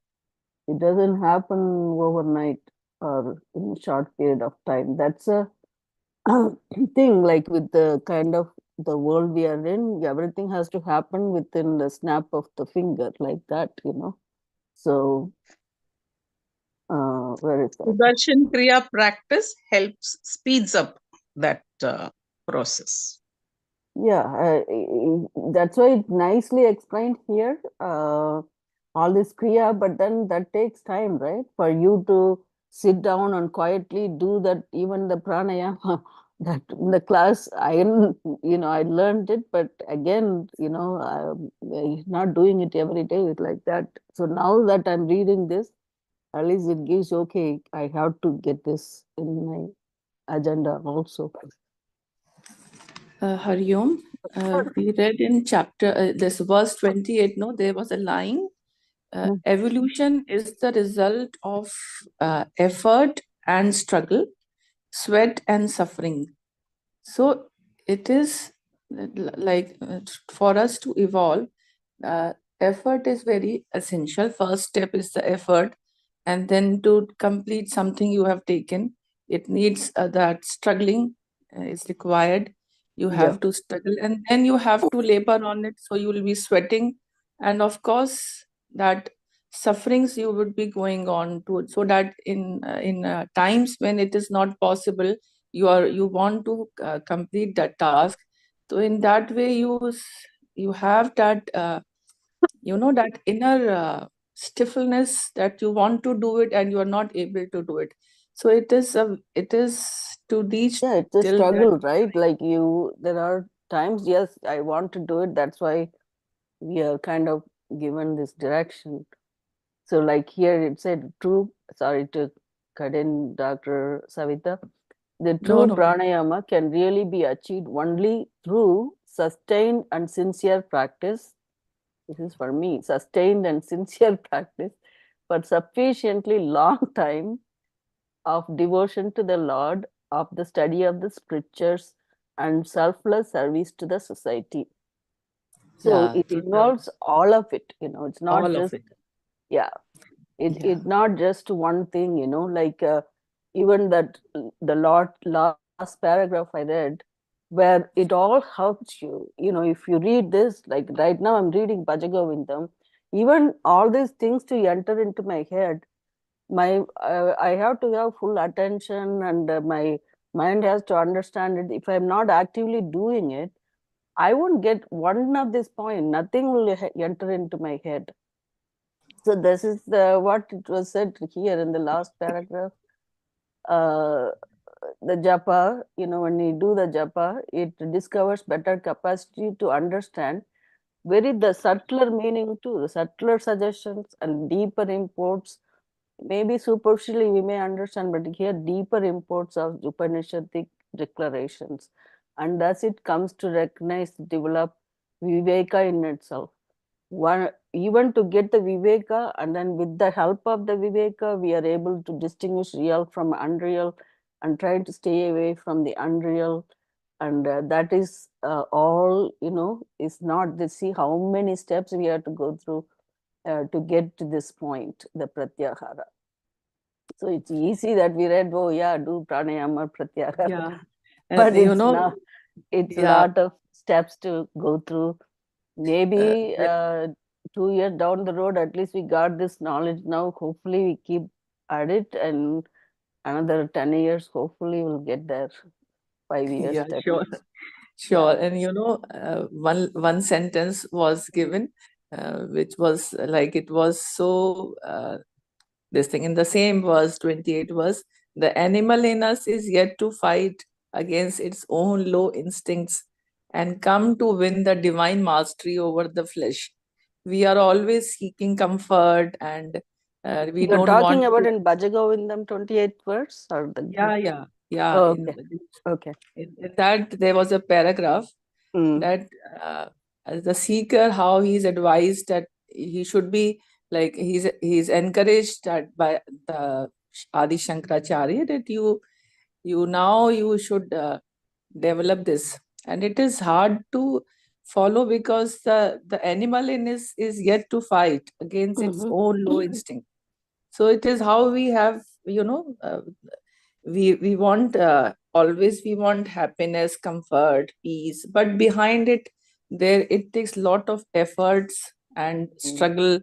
It doesn't happen overnight or in a short period of time. That's a thing, like with the kind of the world we are in, everything has to happen within the snap of the finger, like that, So, where is that? Sudarshan Kriya practice speeds up that process. Yeah, that's why it's nicely explained here, all this Kriya, but then that takes time, right? For you to sit down and quietly do that, even the pranayama, that in the class, I learned it, but again, I'm not doing it every day like that. So now that I'm reading this, at least it gives, okay, I have to get this in my agenda also. Hari Om, we read in chapter, this verse 28, no, there was a line, Evolution is the result of effort and struggle, sweat and suffering. So it is like for us to evolve, effort is very essential. First step is the effort, and then to complete something you have taken, it needs that struggling is required. You have to struggle, and then you have to labor on it. So you will be sweating, and of course that sufferings you would be going on to, so that in times when it is not possible, you want to complete that task. So in that way you have that that inner stiffness that you want to do it and you are not able to do it. So it is to reach it's a till struggle, that. right? Like there are times, yes, I want to do it. That's why we are kind of given this direction. So like here it said true, sorry to cut in, Dr. Savita, the true No. pranayama can really be achieved only through sustained and sincere practice. This is for me, sustained and sincere practice for sufficiently long time of devotion to the Lord, of the study of the scriptures, and selfless service to the society. So Yeah, it involves all of it, it's not all just, of it. yeah, it's not just one thing, like even that the last paragraph I read, where it all helps you, if you read this, like right now I'm reading Bhajagovindam, even all these things to enter into my head, I have to have full attention, and my mind has to understand it. If I'm not actively doing it, I won't get one of this point. Nothing will enter into my head. So this is what it was said here in the last paragraph. The japa, when you do the japa, it discovers better capacity to understand very the subtler meaning too, the subtler suggestions and deeper imports. Maybe superficially we may understand, but here deeper imports of Upanishadic declarations. And thus it comes to recognize, develop Viveka in itself. Even to get the Viveka, and then with the help of the Viveka, we are able to distinguish real from unreal and try to stay away from the unreal. And that is all, is not the, see how many steps we have to go through to get to this point, the Pratyahara. So it's easy that we read, oh yeah, do pranayama, pratyahara. Yeah. But it's not, it's a yeah. lot of steps to go through. Maybe 2 years down the road, at least we got this knowledge now. Hopefully we keep at it, and another 10 years, hopefully we'll get there. 5 years. Yeah, 10 sure. years. Sure. And one sentence was given, which was like, it was so this thing in the same verse 28 was, the animal in us is yet to fight against its own low instincts and come to win the divine mastery over the flesh. We are always seeking comfort, and we You're don't talking want about to. in Bhajagovindam 28th verse, or the Yeah. oh, okay. In that there was a paragraph that as the seeker, how he's advised that he should be like, he's encouraged that by the Adi Shankaracharya, that you should develop this, and it is hard to follow because the animal in is yet to fight against its own low instinct. So it is how we have, we want always we want happiness, comfort, peace, but behind it, it takes lot of efforts and struggle.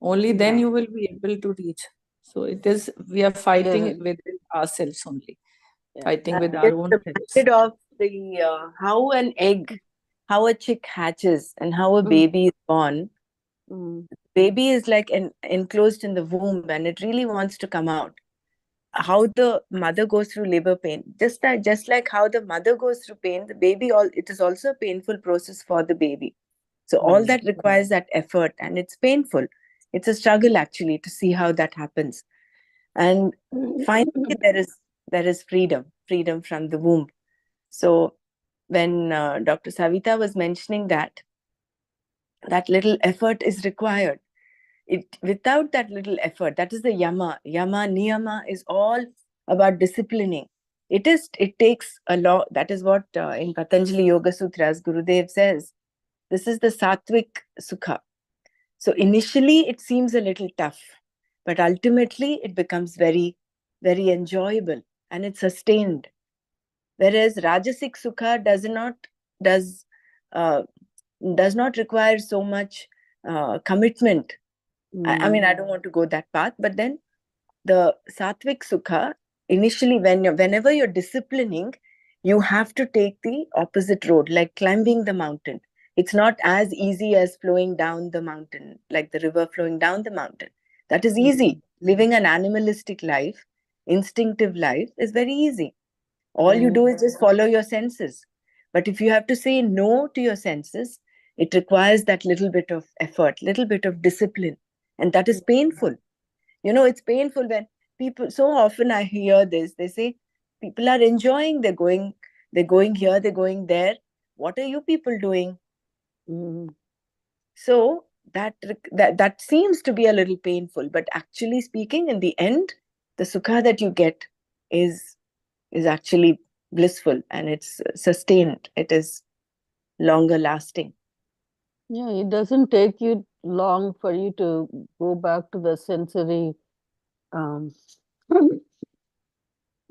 Only then you will be able to reach. So it is, we are fighting within ourselves only, fighting with our own selves. It's of the how a chick hatches and how a baby is born. Baby is like enclosed in the womb, and it really wants to come out. How the mother goes through labor pain, just like how the mother goes through pain, the baby, it is also a painful process for the baby. So all that requires that effort, and it's painful. It's a struggle actually to see how that happens. And finally there is freedom from the womb. So when Dr. Savita was mentioning that little effort is required, without that little effort, that is the yama, niyama is all about disciplining. It takes a lot. That is what in Patanjali Yoga Sutras, Gurudev says, this is the sattvic sukha. So initially it seems a little tough, but ultimately it becomes very, very enjoyable and it's sustained. Whereas Rajasic Sukha does not require so much commitment. I mean, I don't want to go that path, but then the Sattvic Sukha, initially whenever you're disciplining, you have to take the opposite road, like climbing the mountain. It's not as easy as flowing down the mountain, like the river flowing down the mountain. That is easy. Living an animalistic life, instinctive life is very easy. All you do is just follow your senses. But if you have to say no to your senses, it requires that little bit of effort, little bit of discipline. And that is painful. You know, it's painful when people, so often I hear this, they say, people are enjoying, they're going here, they're going there. What are you people doing? So that seems to be a little painful, but actually speaking, in the end, the sukha that you get is actually blissful and it's sustained. It is longer lasting. Yeah, it doesn't take you long for you to go back to the sensory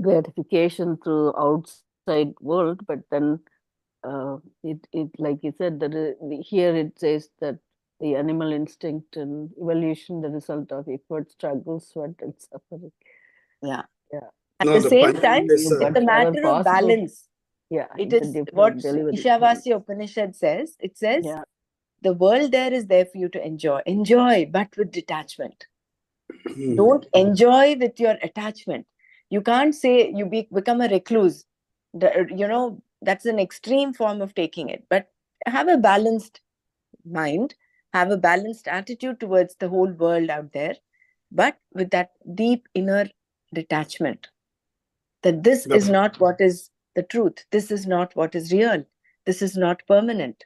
gratification through outside world, but then it like you said, that here it says that the animal instinct and evolution, the result of effort, struggle, sweat, and suffering. Yeah. At No, the same time, is, it's a matter of balance. Yeah, it is what Ishavasya Upanishad says. It says, the world there is there for you to enjoy, but with detachment. Don't enjoy with your attachment. You can't say you become a recluse. You know, that's an extreme form of taking it. But have a balanced mind, have a balanced attitude towards the whole world out there, but with that deep inner detachment. That this is not what is the truth. This is not what is real. This is not permanent.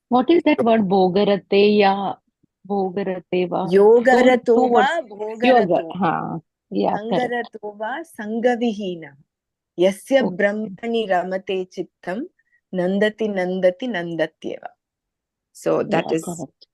What is that word? Bogarate ya Bogarateva? Yogaratova bhogaratova. Yoga. Yeah, correct. Sangaratova sangavihina. Yasya brahmani ramate chittam nandati nandatyeva. So that is correct.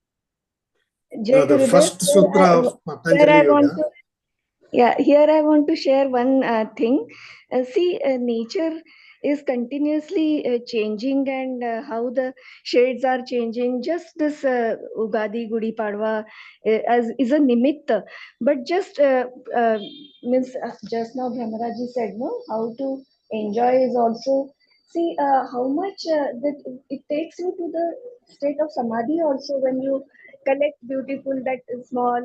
The first sutra of Patanjali Yoga. Here I want to share one thing. Nature is continuously changing, and how the shades are changing. Just this Ugadi Gudi Padwa is a nimitta, but just means just now Brahmaraji said, no, how to enjoy is also. See how much that it takes you to the state of samadhi also when you collect beautiful that small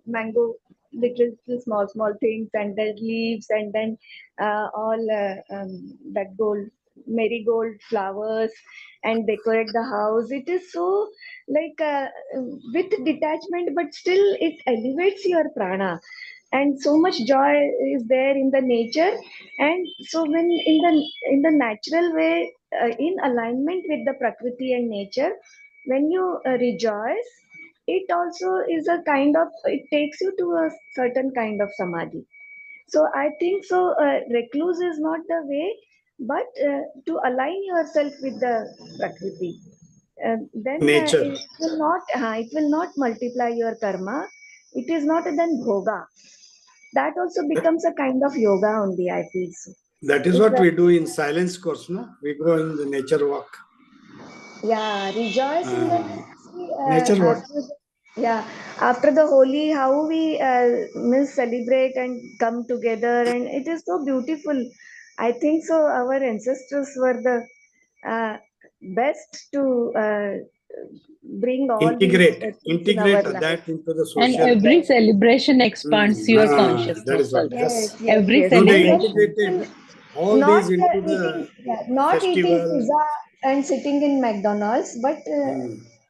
mango, little small things, and then leaves, and then all that marigold flowers, and decorate the house. It is so like with detachment, but still it elevates your prana, and so much joy is there in the nature. And so when in the natural way, in alignment with the prakriti and nature, when you rejoice, it also is a kind of, it takes you to a certain kind of samadhi. So I think so recluse is not the way, but to align yourself with the prakriti, then nature. it will not multiply your karma. It is not then bhoga. That also becomes a kind of yoga only, I feel so. That is what we do in silence course, no? We go in the nature walk. Yeah, rejoice in the nature walk. After the Holi, how we celebrate and come together, and it is so beautiful. I think so. Our ancestors were the best to bring all integrate that into the social. And every celebration expands your consciousness. That is what. Yes. Every They celebration. integrated all these into the not festival. Eating pizza and sitting in McDonald's, but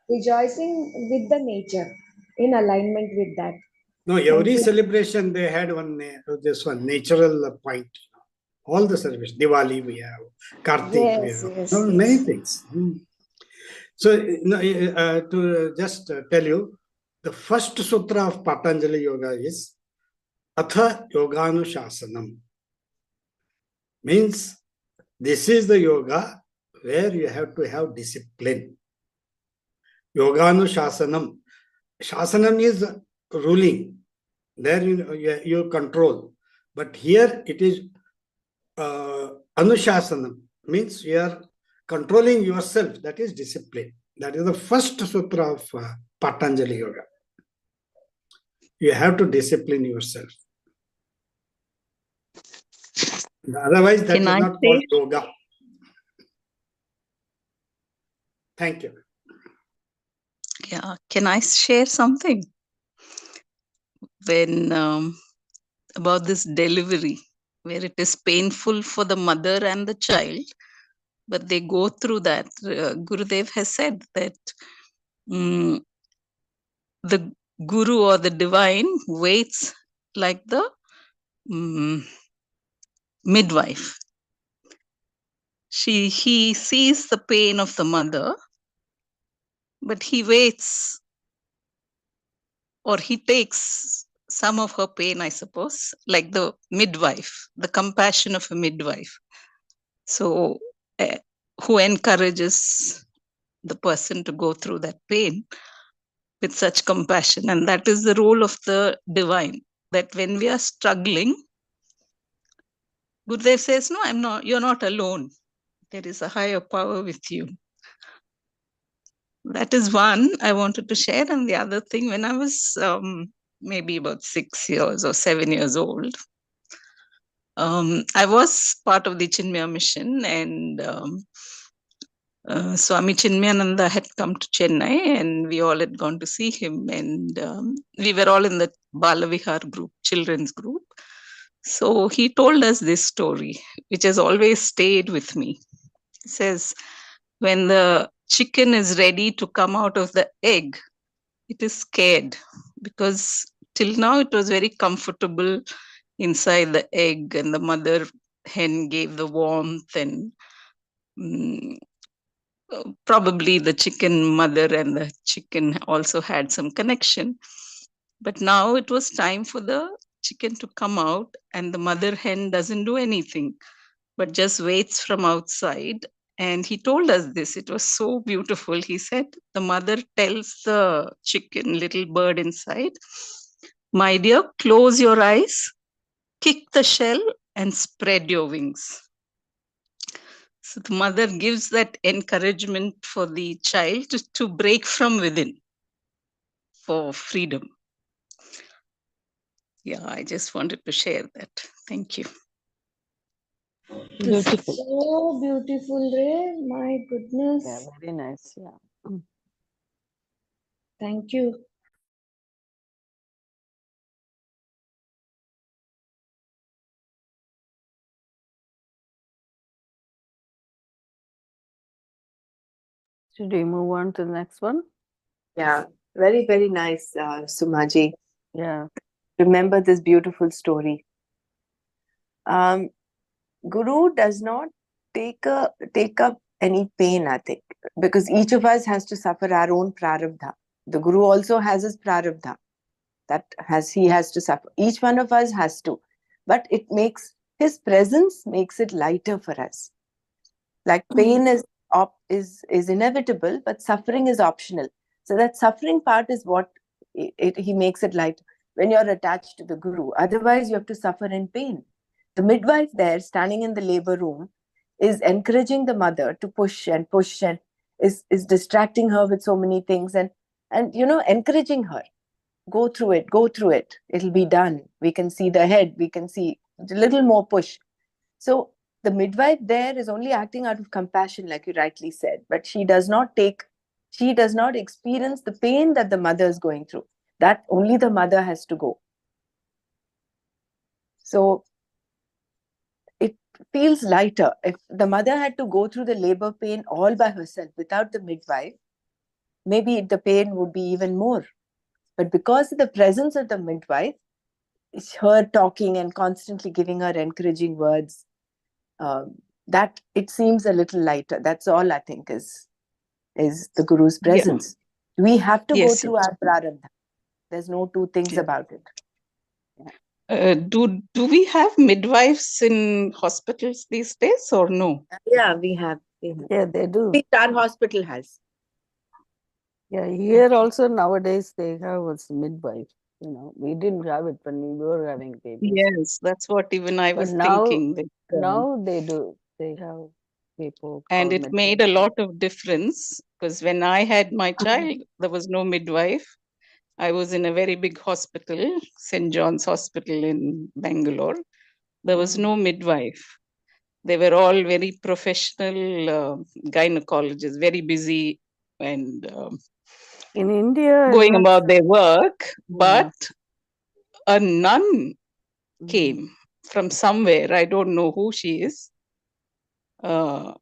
rejoicing with the nature, in alignment with that. No, every celebration they had this one natural point. All the celebrations, Diwali we have, Kartik we have, many things. So to just tell you, The first sutra of Patanjali Yoga is Atha Yoganushasanam. Means this is the yoga where you have to have discipline. Yoganushasanam. Shasanam is ruling. There you control. But here it is Anushasanam. Means you are controlling yourself. That is discipline. That is the first sutra of Patanjali Yoga. You have to discipline yourself. Otherwise, that is not called yoga. Thank you. Yeah, can I share something? When about this delivery, where it is painful for the mother and the child, but they go through that. Gurudev has said that the guru or the divine waits like the midwife. He sees the pain of the mother, but he waits, or he takes some of her pain, I suppose, like the midwife, the compassion of a midwife. So who encourages the person to go through that pain with such compassion. And that is the role of the divine, that when we are struggling, Gurudev says, no, you're not alone. There is a higher power with you. That is one I wanted to share. And the other thing, when I was maybe about 6 years or 7 years old, I was part of the Chinmaya mission, and Swami Chinmayananda had come to Chennai, and we all had gone to see him, and we were all in the Balavihar group, children's group. So he told us this story, which has always stayed with me. He says, when the chicken is ready to come out of the egg, it is scared, because till now it was very comfortable inside the egg, and the mother hen gave the warmth, and probably the chicken mother and the chicken also had some connection. But now it was time for the chicken to come out, and the mother hen doesn't do anything, but just waits from outside. And he told us this. It was so beautiful. He said, the mother tells the chicken, little bird inside, my dear, close your eyes, kick the shell, and spread your wings. So the mother gives that encouragement for the child to break from within for freedom. Yeah, I just wanted to share that. Thank you. Beautiful. So beautiful, Ray. My goodness. Yeah, very nice. Yeah. Thank you. Should we move on to the next one? Yeah, very, very nice, Sumaji. Yeah. Remember this beautiful story. Guru does not take up any pain, I think, because each of us has to suffer our own prarabdha. The Guru also has his prarabdha he has to suffer. Each one of us has to, but his presence makes it lighter for us. Like pain is inevitable, but suffering is optional. So that suffering part is what he makes it light when you're attached to the Guru. Otherwise, you have to suffer in pain. The midwife there, standing in the labor room, is encouraging the mother to push and is distracting her with so many things and encouraging her. Go through it. It'll be done. We can see the head. We can see a little more push. So the midwife there is only acting out of compassion, like you rightly said, but she does not experience the pain that the mother is going through. That only the mother has to go. So it feels lighter. If the mother had to go through the labor pain all by herself without the midwife, maybe the pain would be even more. But because of the presence of the midwife, it's her talking and constantly giving her encouraging words, that it seems a little lighter. That's all I think is the Guru's presence. Yeah. We have to go through our prarabdha. There's no two things about it. Do we have midwives in hospitals these days or no? Yeah, we have. Yeah, they do. Our hospital has. Yeah, here also nowadays they have a midwife. We didn't have it when we were having babies. Yes, that's what even I was now, thinking. That, now they do. They have people. and it made a lot of difference because when I had my child, there was no midwife. I was in a very big hospital, St. John's Hospital in Bangalore. There was no midwife. They were all very professional gynecologists, very busy and in India going about their work. But a nun came from somewhere. I don't know who she is.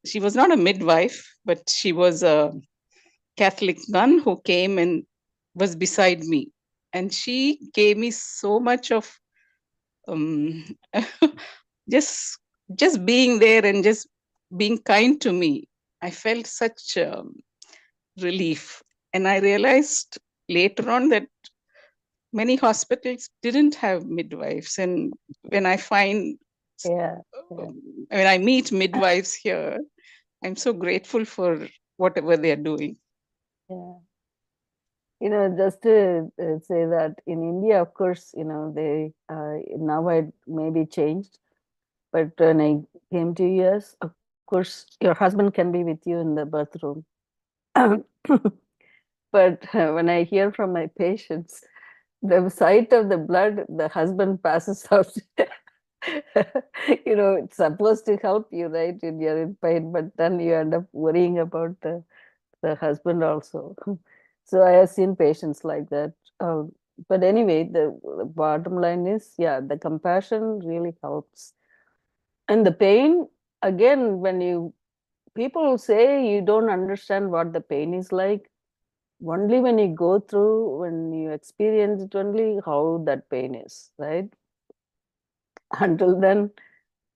She was not a midwife, but she was a Catholic nun who came and was beside me. And she gave me so much of um, just being there and just being kind to me. I felt such relief. And I realized later on that many hospitals didn't have midwives. And when I find, when I meet midwives here, I'm so grateful for whatever they're doing. Just to say that in India, of course, they now it maybe changed. But when I came to US, of course, your husband can be with you in the birth room. But when I hear from my patients, the sight of the blood, the husband passes out. It's supposed to help you, right? When you're in pain, but then you end up worrying about the husband also. So I have seen patients like that. But anyway, the bottom line is, yeah, the compassion really helps. And the pain, again, when people say you don't understand what the pain is like, only when you go through, when you experience it, only how that pain is, right? Until then,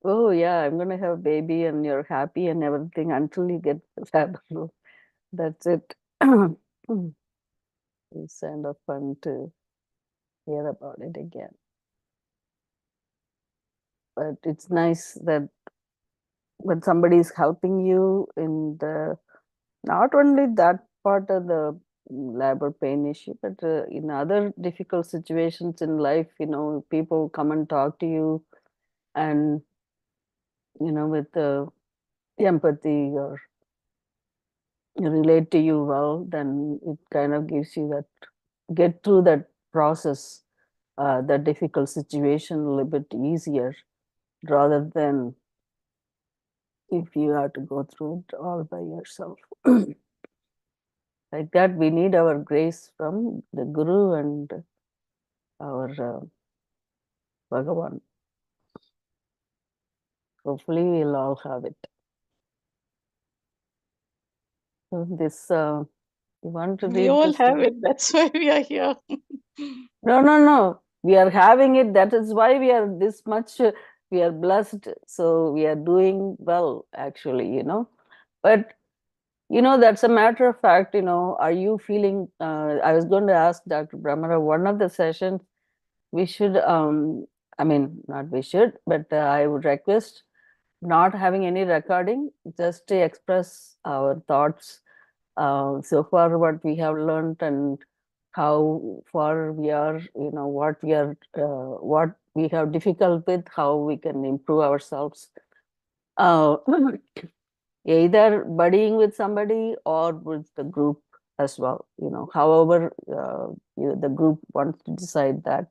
oh yeah, I'm going to have a baby and you're happy and everything until you get the That's it. It's kind of fun to hear about it again. But it's nice that when somebody is helping you in not only that part of the labor pain issue, but in other difficult situations in life, people come and talk to you and, with empathy or relate to you well, then it kind of gives you that, get through that process, that difficult situation a little bit easier rather than if you have to go through it all by yourself. Like that, we need our grace from the Guru and our Bhagavan. Hopefully, we'll all have it. So this, you want to read We all this? have it. That's why we are here. No. We are having it. That is why we are this much. We are blessed. So we are doing well, actually. But that's a matter of fact. Are you feeling? I was going to ask Dr. Brahmara one of the sessions. We should. Not we should, but I would request not having any recording, just to express our thoughts. So far, what we have learned and how far we are, what we have difficult with, how we can improve ourselves. Either buddying with somebody or with the group as well. However, the group wants to decide that.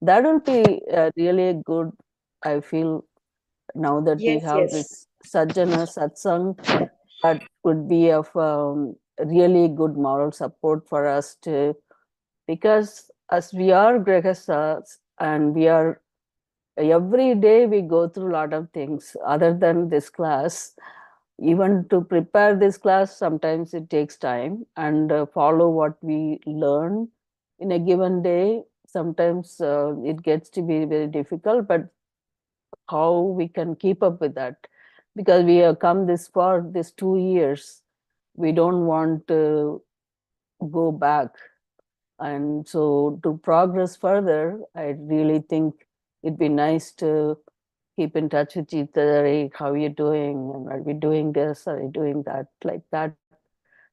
That will be really good. I feel now that we have this sajjana satsang, that would be of really good moral support for us to, because as we are grihasthas and we are every day we go through a lot of things other than this class. Even to prepare this class, sometimes it takes time, and follow what we learn in a given day. Sometimes it gets to be very difficult, but how we can keep up with that, because we have come this far, this 2 years, we don't want to go back. And so to progress further, I really think it'd be nice to keep in touch with each other. Hey, how are you doing? And are we doing this? Are we doing that? Like that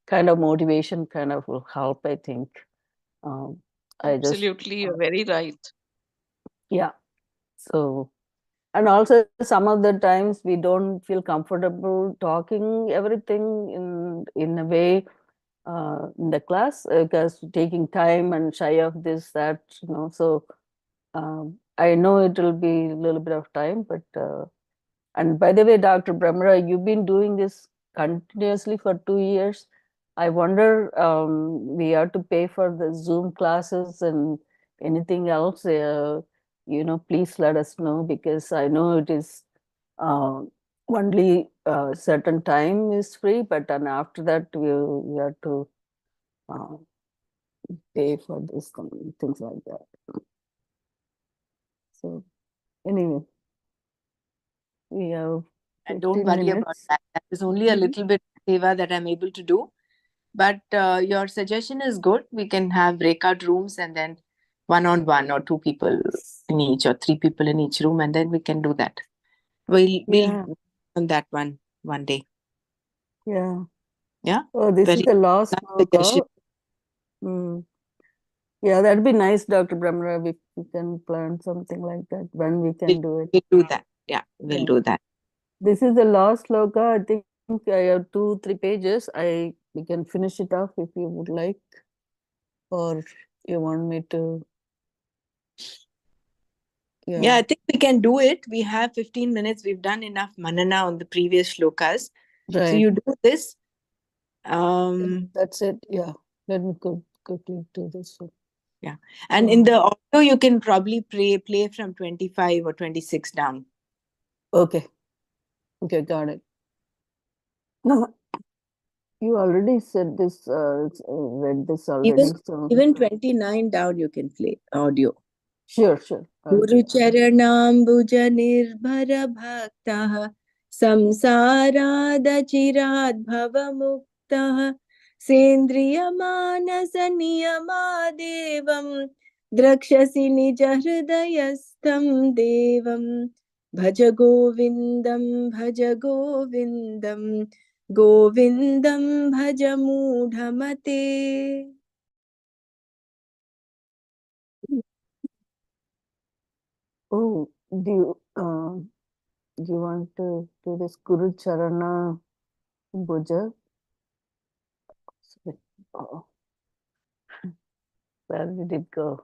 kind of motivation kind of will help, I think. Absolutely, you're very right. Yeah. So, and also some of the times we don't feel comfortable talking everything in a way in the class because taking time and shy of this, that, so I know it will be a little bit of time, but and by the way, Dr. Brahmara, you've been doing this continuously for 2 years. I wonder, we have to pay for the Zoom classes and anything else, please let us know, because I know it is only certain time is free, but then after that we have to uh, pay for this things like that. So anyway, we have And don't 15 worry about minutes. that. That is only a little bit seva that I'm able to do. But your suggestion is good. We can have breakout rooms and then one-on-one or 2 people in each or 3 people in each room, and then we can do that. We'll on that one day. Yeah. Yeah. Oh, this is Very the last nice suggestion. Yeah, that'd be nice, Dr. Brahmara. We can plan something like that when we can do it. We'll do that. Yeah, we'll Yeah. do that. This is the last sloka. I think I have 2-3 pages. We can finish it off if you would like, or you want me to. Yeah, I think we can do it. We have 15 minutes. We've done enough manana on the previous shlokas. Right. So you do this. That's it. Yeah. Let me quickly do this one. Yeah. And in the audio, you can probably play from 25 or 26 down. Okay. Okay, got it. No, you already said this, read this already. Even 29 down you can play audio. Sure. Guru charanambuja nirbhara bhaktah samsarad bhavamuktaha sendriyamanasa niyamadevam drakshasi nija hridayastham devam Bhajagovindam Govindam bhaja mudhamate. Oh, do you want to do this Guru Charana Bhuja? Oh, where did it go?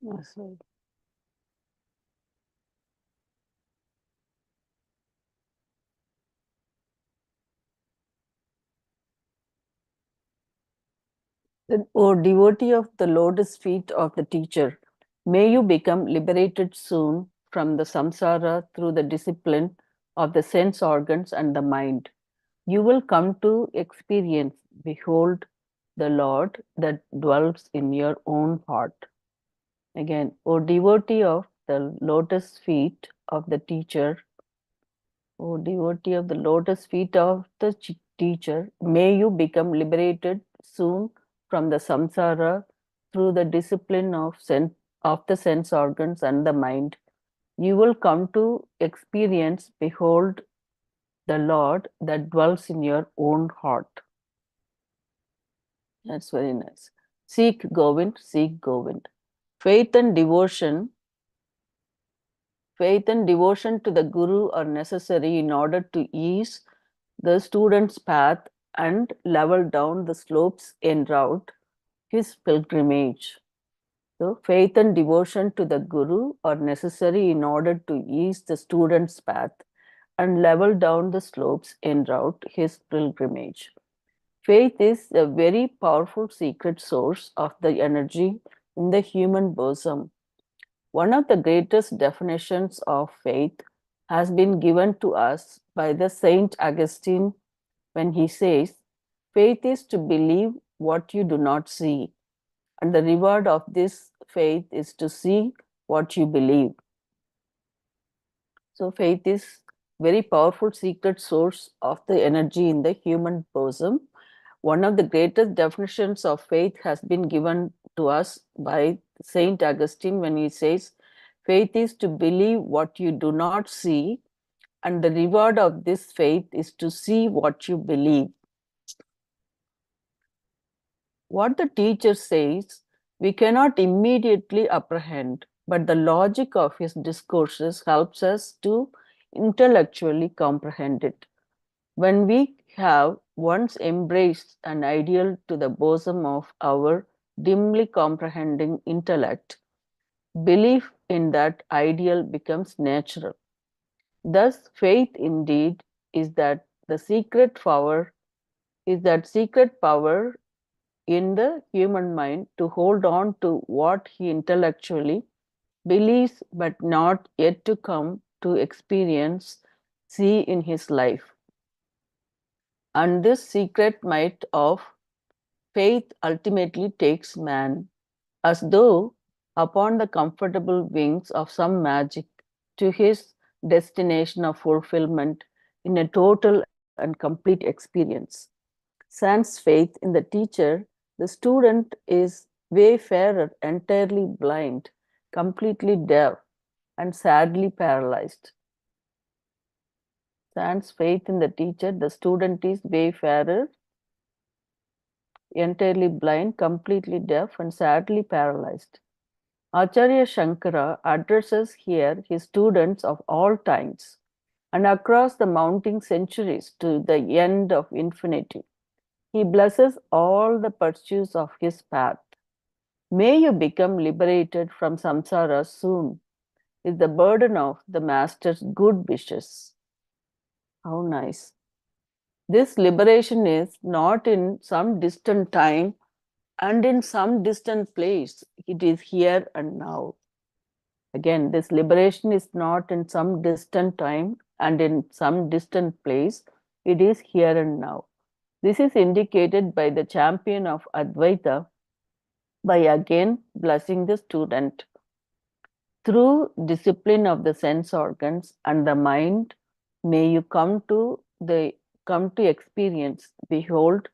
That's right. O devotee of the lotus feet of the teacher, may you become liberated soon from the samsara through the discipline of the sense organs and the mind. You will come to experience, behold, the Lord that dwells in your own heart. Again, O devotee of the lotus feet of the teacher, O devotee of the lotus feet of the teacher, may you become liberated soon from the samsara through the discipline of the sense organs and the mind. You will come to experience, behold, the Lord that dwells in your own heart. That's very nice. Seek Govind, seek Govind. Faith and devotion to the Guru are necessary in order to ease the student's path and level down the slopes en route his pilgrimage. So, faith and devotion to the Guru are necessary in order to ease the student's path and level down the slopes en route his pilgrimage. Faith is a very powerful secret source of the energy in the human bosom. One of the greatest definitions of faith has been given to us by the Saint Augustine when he says, "Faith is to believe what you do not see, and the reward of this faith is to see what you believe." So faith is very powerful secret source of the energy in the human bosom. One of the greatest definitions of faith has been given to us by Saint Augustine when he says, "Faith is to believe what you do not see, and the reward of this faith is to see what you believe." What the teacher says, we cannot immediately apprehend, but the logic of his discourses helps us to intellectually comprehend it. When we have once embraced an ideal to the bosom of our dimly comprehending intellect, belief in that ideal becomes natural. Thus, faith indeed is that the secret power in the human mind to hold on to what he intellectually believes but not yet to come to experience, see in his life. And this secret might of faith ultimately takes man, as though upon the comfortable wings of some magic, to his destination of fulfillment in a total and complete experience. Sans faith in the teacher, the student is wayfarer, entirely blind, completely deaf, and sadly paralyzed. Sans faith in the teacher, the student is wayfarer, entirely blind, completely deaf, and sadly paralyzed. Acharya Shankara addresses here his students of all times and across the mounting centuries to the end of infinity. He blesses all the pursuits of his path. May you become liberated from samsara soon, is the burden of the Master's good wishes. How nice. This liberation is not in some distant time and in some distant place. It is here and now. Again, this liberation is not in some distant time and in some distant place. It is here and now. This is indicated by the champion of Advaita by again blessing the student. Through discipline of the sense organs and the mind, may you come to experience, behold,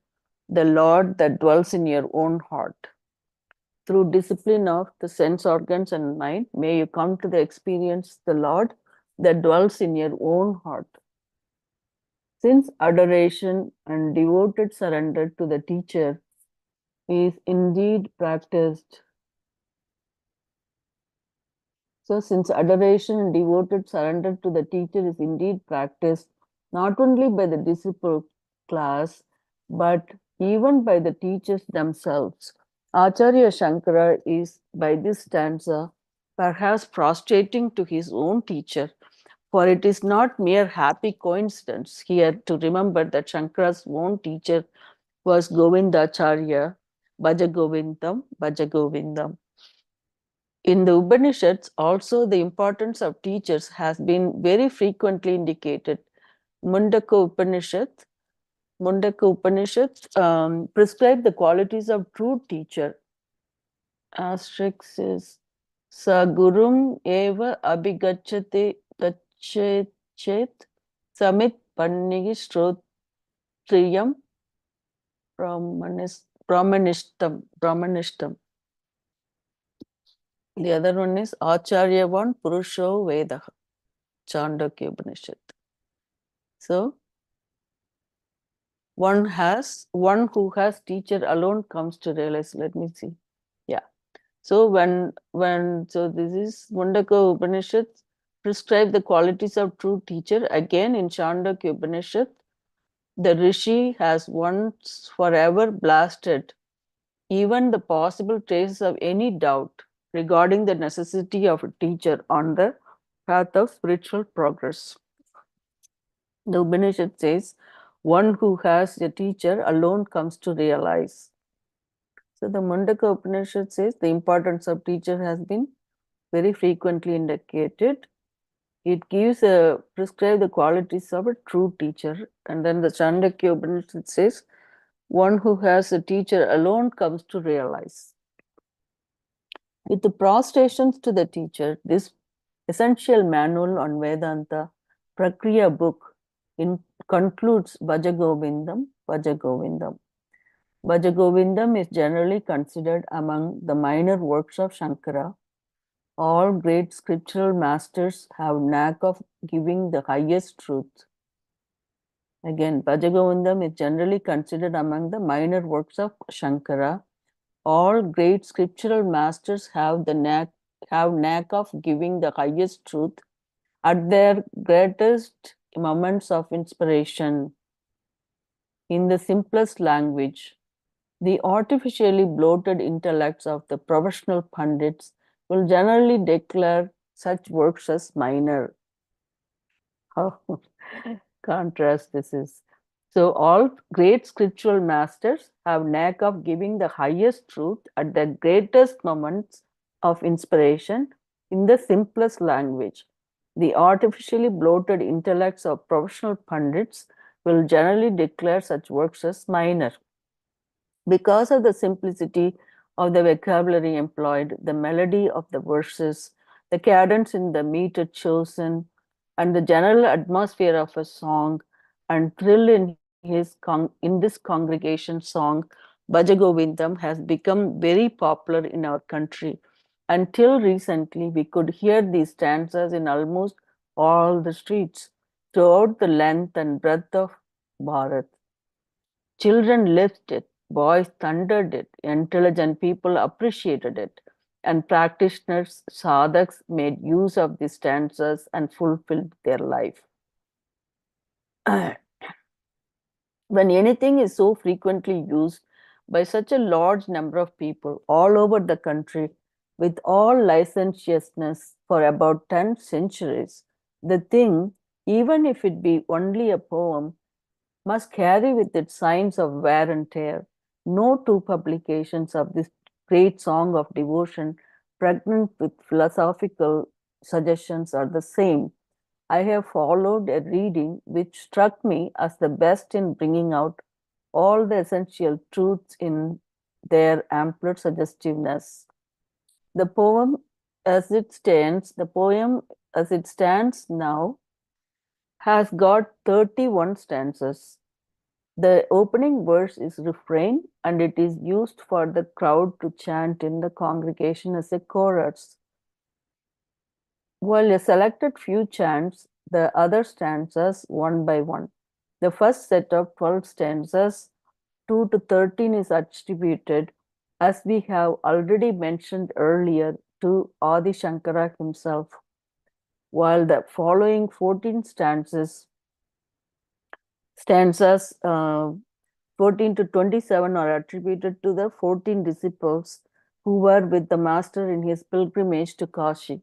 the Lord that dwells in your own heart. Through discipline of the sense organs and mind, may you come to the experience the Lord that dwells in your own heart. Since adoration and devoted surrender to the teacher is indeed practiced, since adoration and devoted surrender to the teacher is indeed practiced not only by the disciple class, but even by the teachers themselves, Acharya Shankara is, by this stanza, perhaps prostrating to his own teacher, for it is not mere happy coincidence here to remember that Shankara's own teacher was Govindacharya, Bhajagovindam, Bhajagovindam. In the Upanishads, also the importance of teachers has been very frequently indicated. Mundaka Upanishad prescribe the qualities of true teacher. Asterisk is Sagurum eva abhigachate gachet samit pannigi strotriyam brahmanishtam. The other one is Acharyavan Purusho Veda, Chandogya Upanishad. So, one who has teacher alone comes to realize, let me see. Yeah. So so this is Mundaka Upanishad prescribe the qualities of true teacher. Again in Chandogya Upanishad, the Rishi has once forever blasted even the possible traces of any doubt regarding the necessity of a teacher on the path of spiritual progress. The Upanishad says, one who has a teacher alone comes to realize. So the Mundaka Upanishad says the importance of teacher has been very frequently indicated. It gives prescribe the qualities of a true teacher. And then the Chandakya Upanishad says, one who has a teacher alone comes to realize. With the prostrations to the teacher, this essential manual on Vedanta, Prakriya book, concludes Bhajagovindam, Bhajagovindam. Bhajagovindam is generally considered among the minor works of Shankara. All great scriptural masters have knack of giving the highest truth. Again, Bhajagovindam is generally considered among the minor works of Shankara. All great scriptural masters have knack of giving the highest truth at their greatest moments of inspiration. In the simplest language, the artificially bloated intellects of the professional pundits will generally declare such works as minor. How contrast this is. So all great scriptural masters have knack of giving the highest truth at the greatest moments of inspiration in the simplest language. The artificially bloated intellects of professional pundits will generally declare such works as minor. Because of the simplicity of the vocabulary employed, the melody of the verses, the cadence in the meter chosen, and the general atmosphere of a song and thrill in this congregation song, Bhajagovindam has become very popular in our country. Until recently, we could hear these stanzas in almost all the streets throughout the length and breadth of Bharat. Children lived it, boys thundered it, intelligent people appreciated it, and practitioners, sadhaks, made use of these stanzas and fulfilled their life. When anything is so frequently used by such a large number of people all over the country with all licentiousness for about 10 centuries, the thing, even if it be only a poem, must carry with it signs of wear and tear. No two publications of this great song of devotion, pregnant with philosophical suggestions, are the same. I have followed a reading which struck me as the best in bringing out all the essential truths in their ampler suggestiveness. The poem as it stands now has got 31 stanzas. The opening verse is refrain, and it is used for the crowd to chant in the congregation as a chorus. While a selected few chants the other stanzas one by one. The first set of 12 stanzas, 2 to 13, is attributed, as we have already mentioned earlier, to Adi Shankara himself, while the following 14 stanzas 14 to 27 are attributed to the 14 disciples who were with the master in his pilgrimage to Kashi.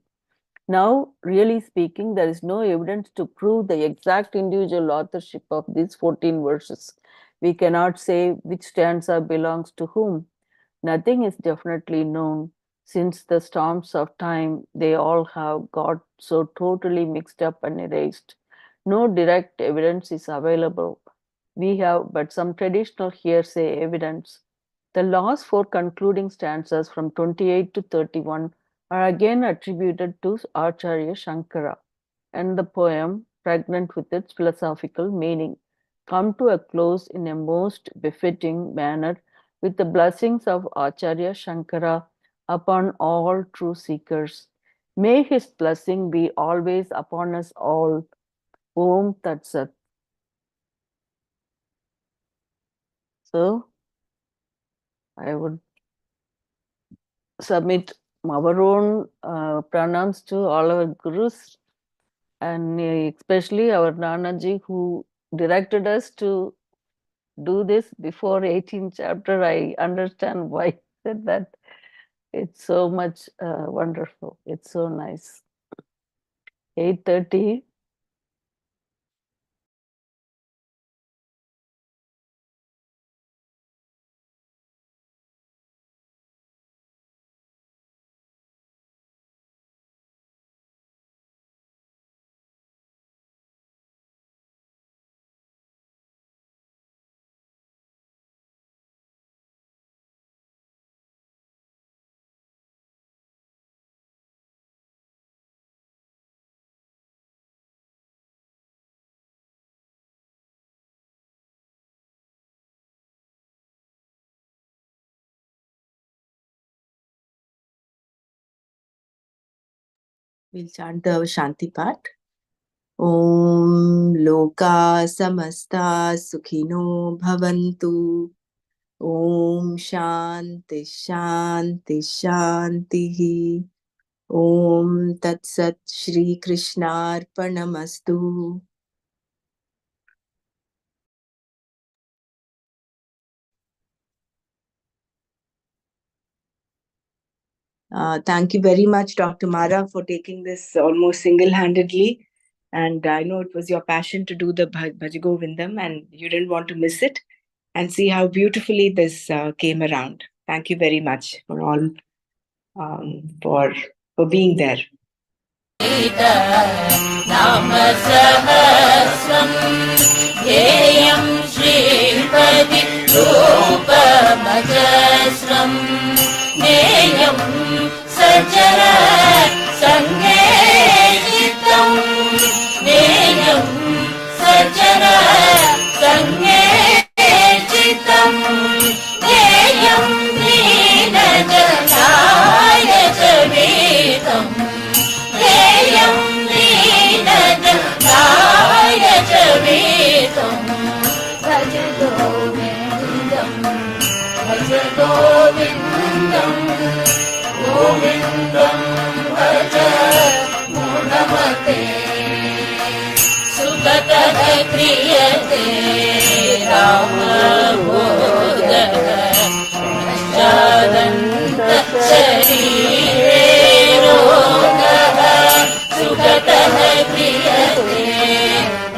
Now, really speaking, there is no evidence to prove the exact individual authorship of these 14 verses. We cannot say which stanza belongs to whom. Nothing is definitely known. Since the storms of time, they all have got so totally mixed up and erased. No direct evidence is available. We have but some traditional hearsay evidence. The last 4 concluding stanzas from 28 to 31 are again attributed to Acharya Shankara, and the poem, pregnant with its philosophical meaning, come to a close in a most befitting manner with the blessings of Acharya Shankara upon all true seekers. May his blessing be always upon us all. Om Tat Sat. So, I would submit our own pranams to all our gurus, and especially our Nanaji, who directed us to do this before 18th chapter. I understand why he said that. It's so much wonderful. It's so nice. 8:30. We'll chant the Shanti part. Om Loka Samasta Sukhino Bhavantu. Om Shanti Shanti Shanti. Om Tat Sat Shri Krishnarpanamastu. Thank you very much, Dr. Mara, for taking this almost single-handedly. And I know it was your passion to do the Bhajagovindam, and you didn't want to miss it. And see how beautifully this came around. Thank you very much for all for being there. Bhajagovindam, Govindam bhaj Mudamate, Sugatah kriyate Rama Bhodah, Paschadanta sharire rogah, Sugatah kriyate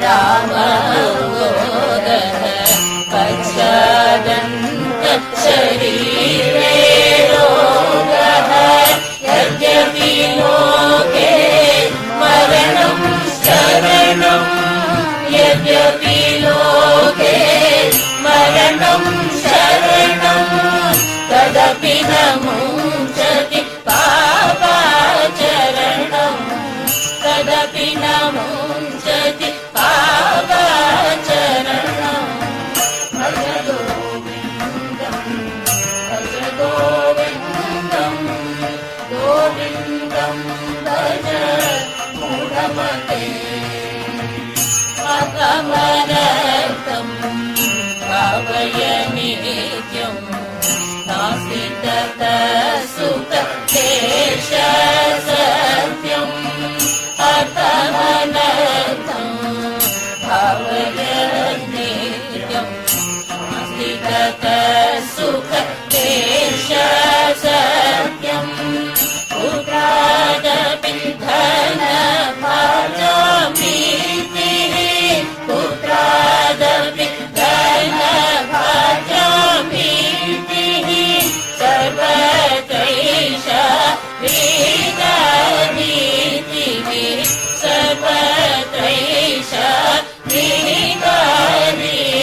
Rama Bhodah, Paschadanta sharire rogah, yadyapi loke maranam sharanam, yadyapi loke maranam sharanam, tadapi na munchati papacharanam, tadapi na munchati papacharanam. Bhajagovindam, Govindam bhaj Mudamate, Akamaratam Bhavaya Nityam, Nasti Tata Sukha Desha Satyam, Akamaratam Bhavaya Nityam, Nasti Tata Sukha Desha Satyam, Putradapi dhana bhajamiti, Putradapi dhana bhajamiti, Sarvataisha vidaniti, Sarvataisha vidaniti.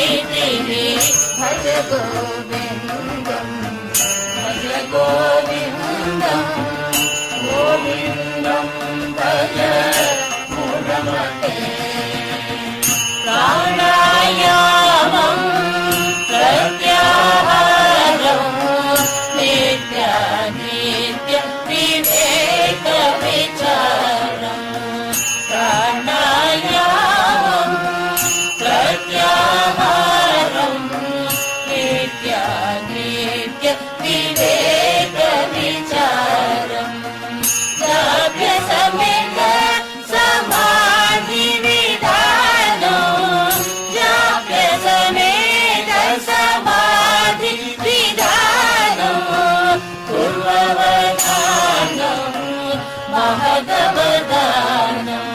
Bhajagovindam, Bhajagovindam, Govindam bhaj Mudamate, Pranayamam Pratyaharam, Nitya Nitya Viveka Vicharam, Pranayamam Pratyaharam, Nitya Nitya Viveka Vicharam, Jabya Samita Samadhi Vidhanam, Jabya Samita Samadhi Vidhanam, Purvavadhanam Mahadavadhanam,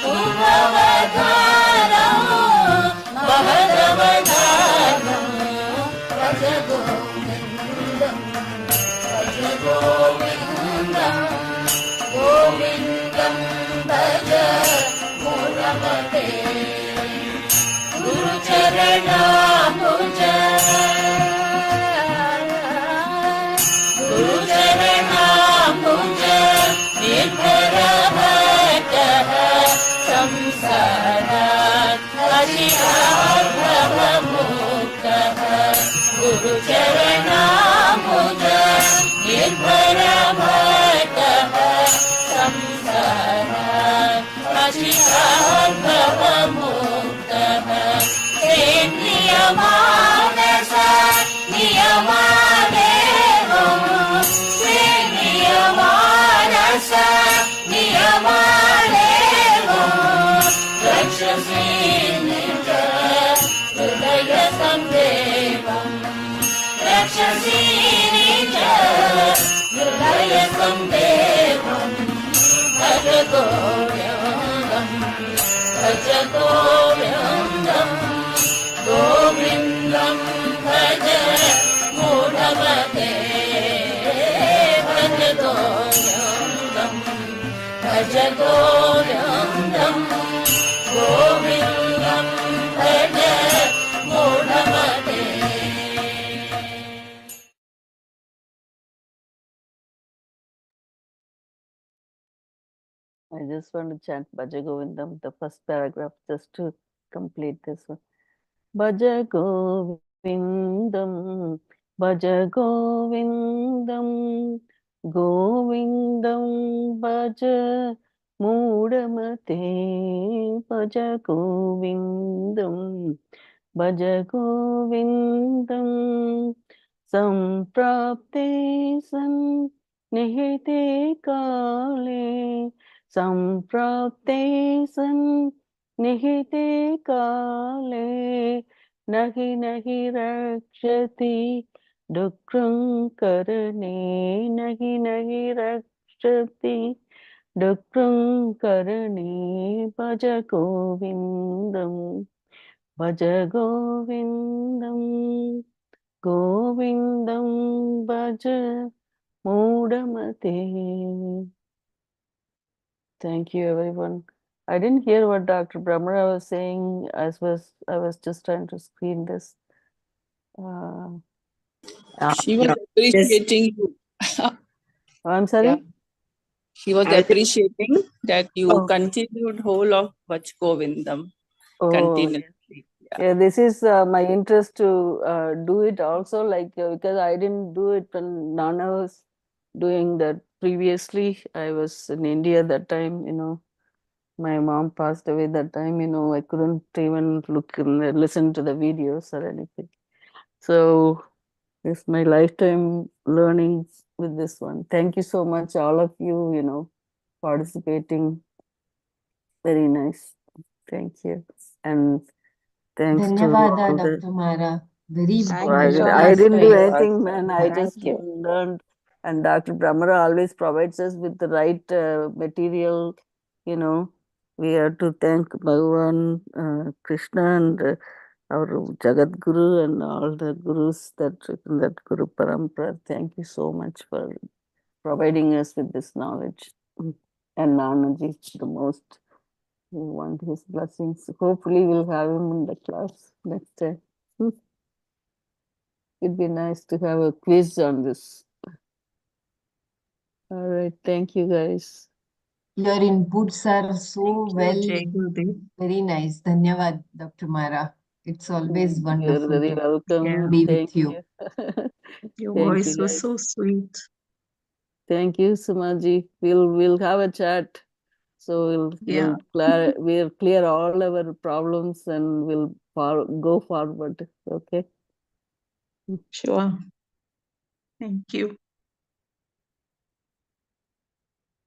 Purvavadhanam Mahadavadhanam. Bhajagovindam, Bhajagovindam, Govindam bhaj Mudamate, Guru Charanambuj, Guru Charanambuj, Nirbhara bhaktah samsarat ashirat bhavamuktah, Guru Charanambuj, Nirbhara bhaktah samsarat अचिराद्भवमुक्तः सेन्द्रियमानस नियमादेवं सेन्द्रियमानस नियमादेवं रक्षसि निज हृदय संदेवं रक्षसि निज हृदय संदेवं भज गोविन्दं भज गोविन्दं गोविन्दं भज मूढमते भज गोविन्दं भज गोविन्दं गोविन्दं भज मूढमते. I just want to chant Bhajagovindam, the first paragraph, just to complete this one. Bhajagovindam, Bhajagovindam, Govindam, Bhaja Mudamate, Bhajagovindam, Bhajagovindam, Samprapte san nihite kale, Samprapte san nihite kale, nahi nahi rakshati dukram karane, nahi nahi rakshati dukram karane, bhaja govindam, bhaja govindam, govindam bhaja mudamate. Thank you, everyone. I didn't hear what Dr. Brahmara was saying. I was just trying to screen this. She was appreciating you. I'm sorry? Yeah. She was appreciating that you continued whole of Bhaj Govindam. Continuously. Yeah, this is my interest to do it also, like because I didn't do it when Nana was doing that previously. I was in India that time, my mom passed away that time, I couldn't even look and listen to the videos or anything. So it's my lifetime learning with this one. Thank you so much, all of you, participating. Very nice. Thank you. And thanks Dhanyavada, to Dr. Mara. Very I didn't do anything, man. I Thank just you. learned. And Dr. Brahmara always provides us with the right material. We have to thank Bhagavan, Krishna, and our Jagat Guru and all the gurus that Guru Parampara. Thank you so much for providing us with this knowledge. And Nanaji, the most. We want his blessings. Hopefully, we'll have him in the class next time. It'd be nice to have a quiz on this. All right. Thank you, guys. Your inputs are so well, Jai Gurudev. very nice. Dhanyavad, Dr. Mara. It's always You're wonderful very to welcome. be Thank with you. Your Thank voice you, was guys. so sweet. Thank you, Sumaji. We'll have a chat. So Yeah. we'll clear all our problems and we'll go forward. Okay. Sure. Thank you.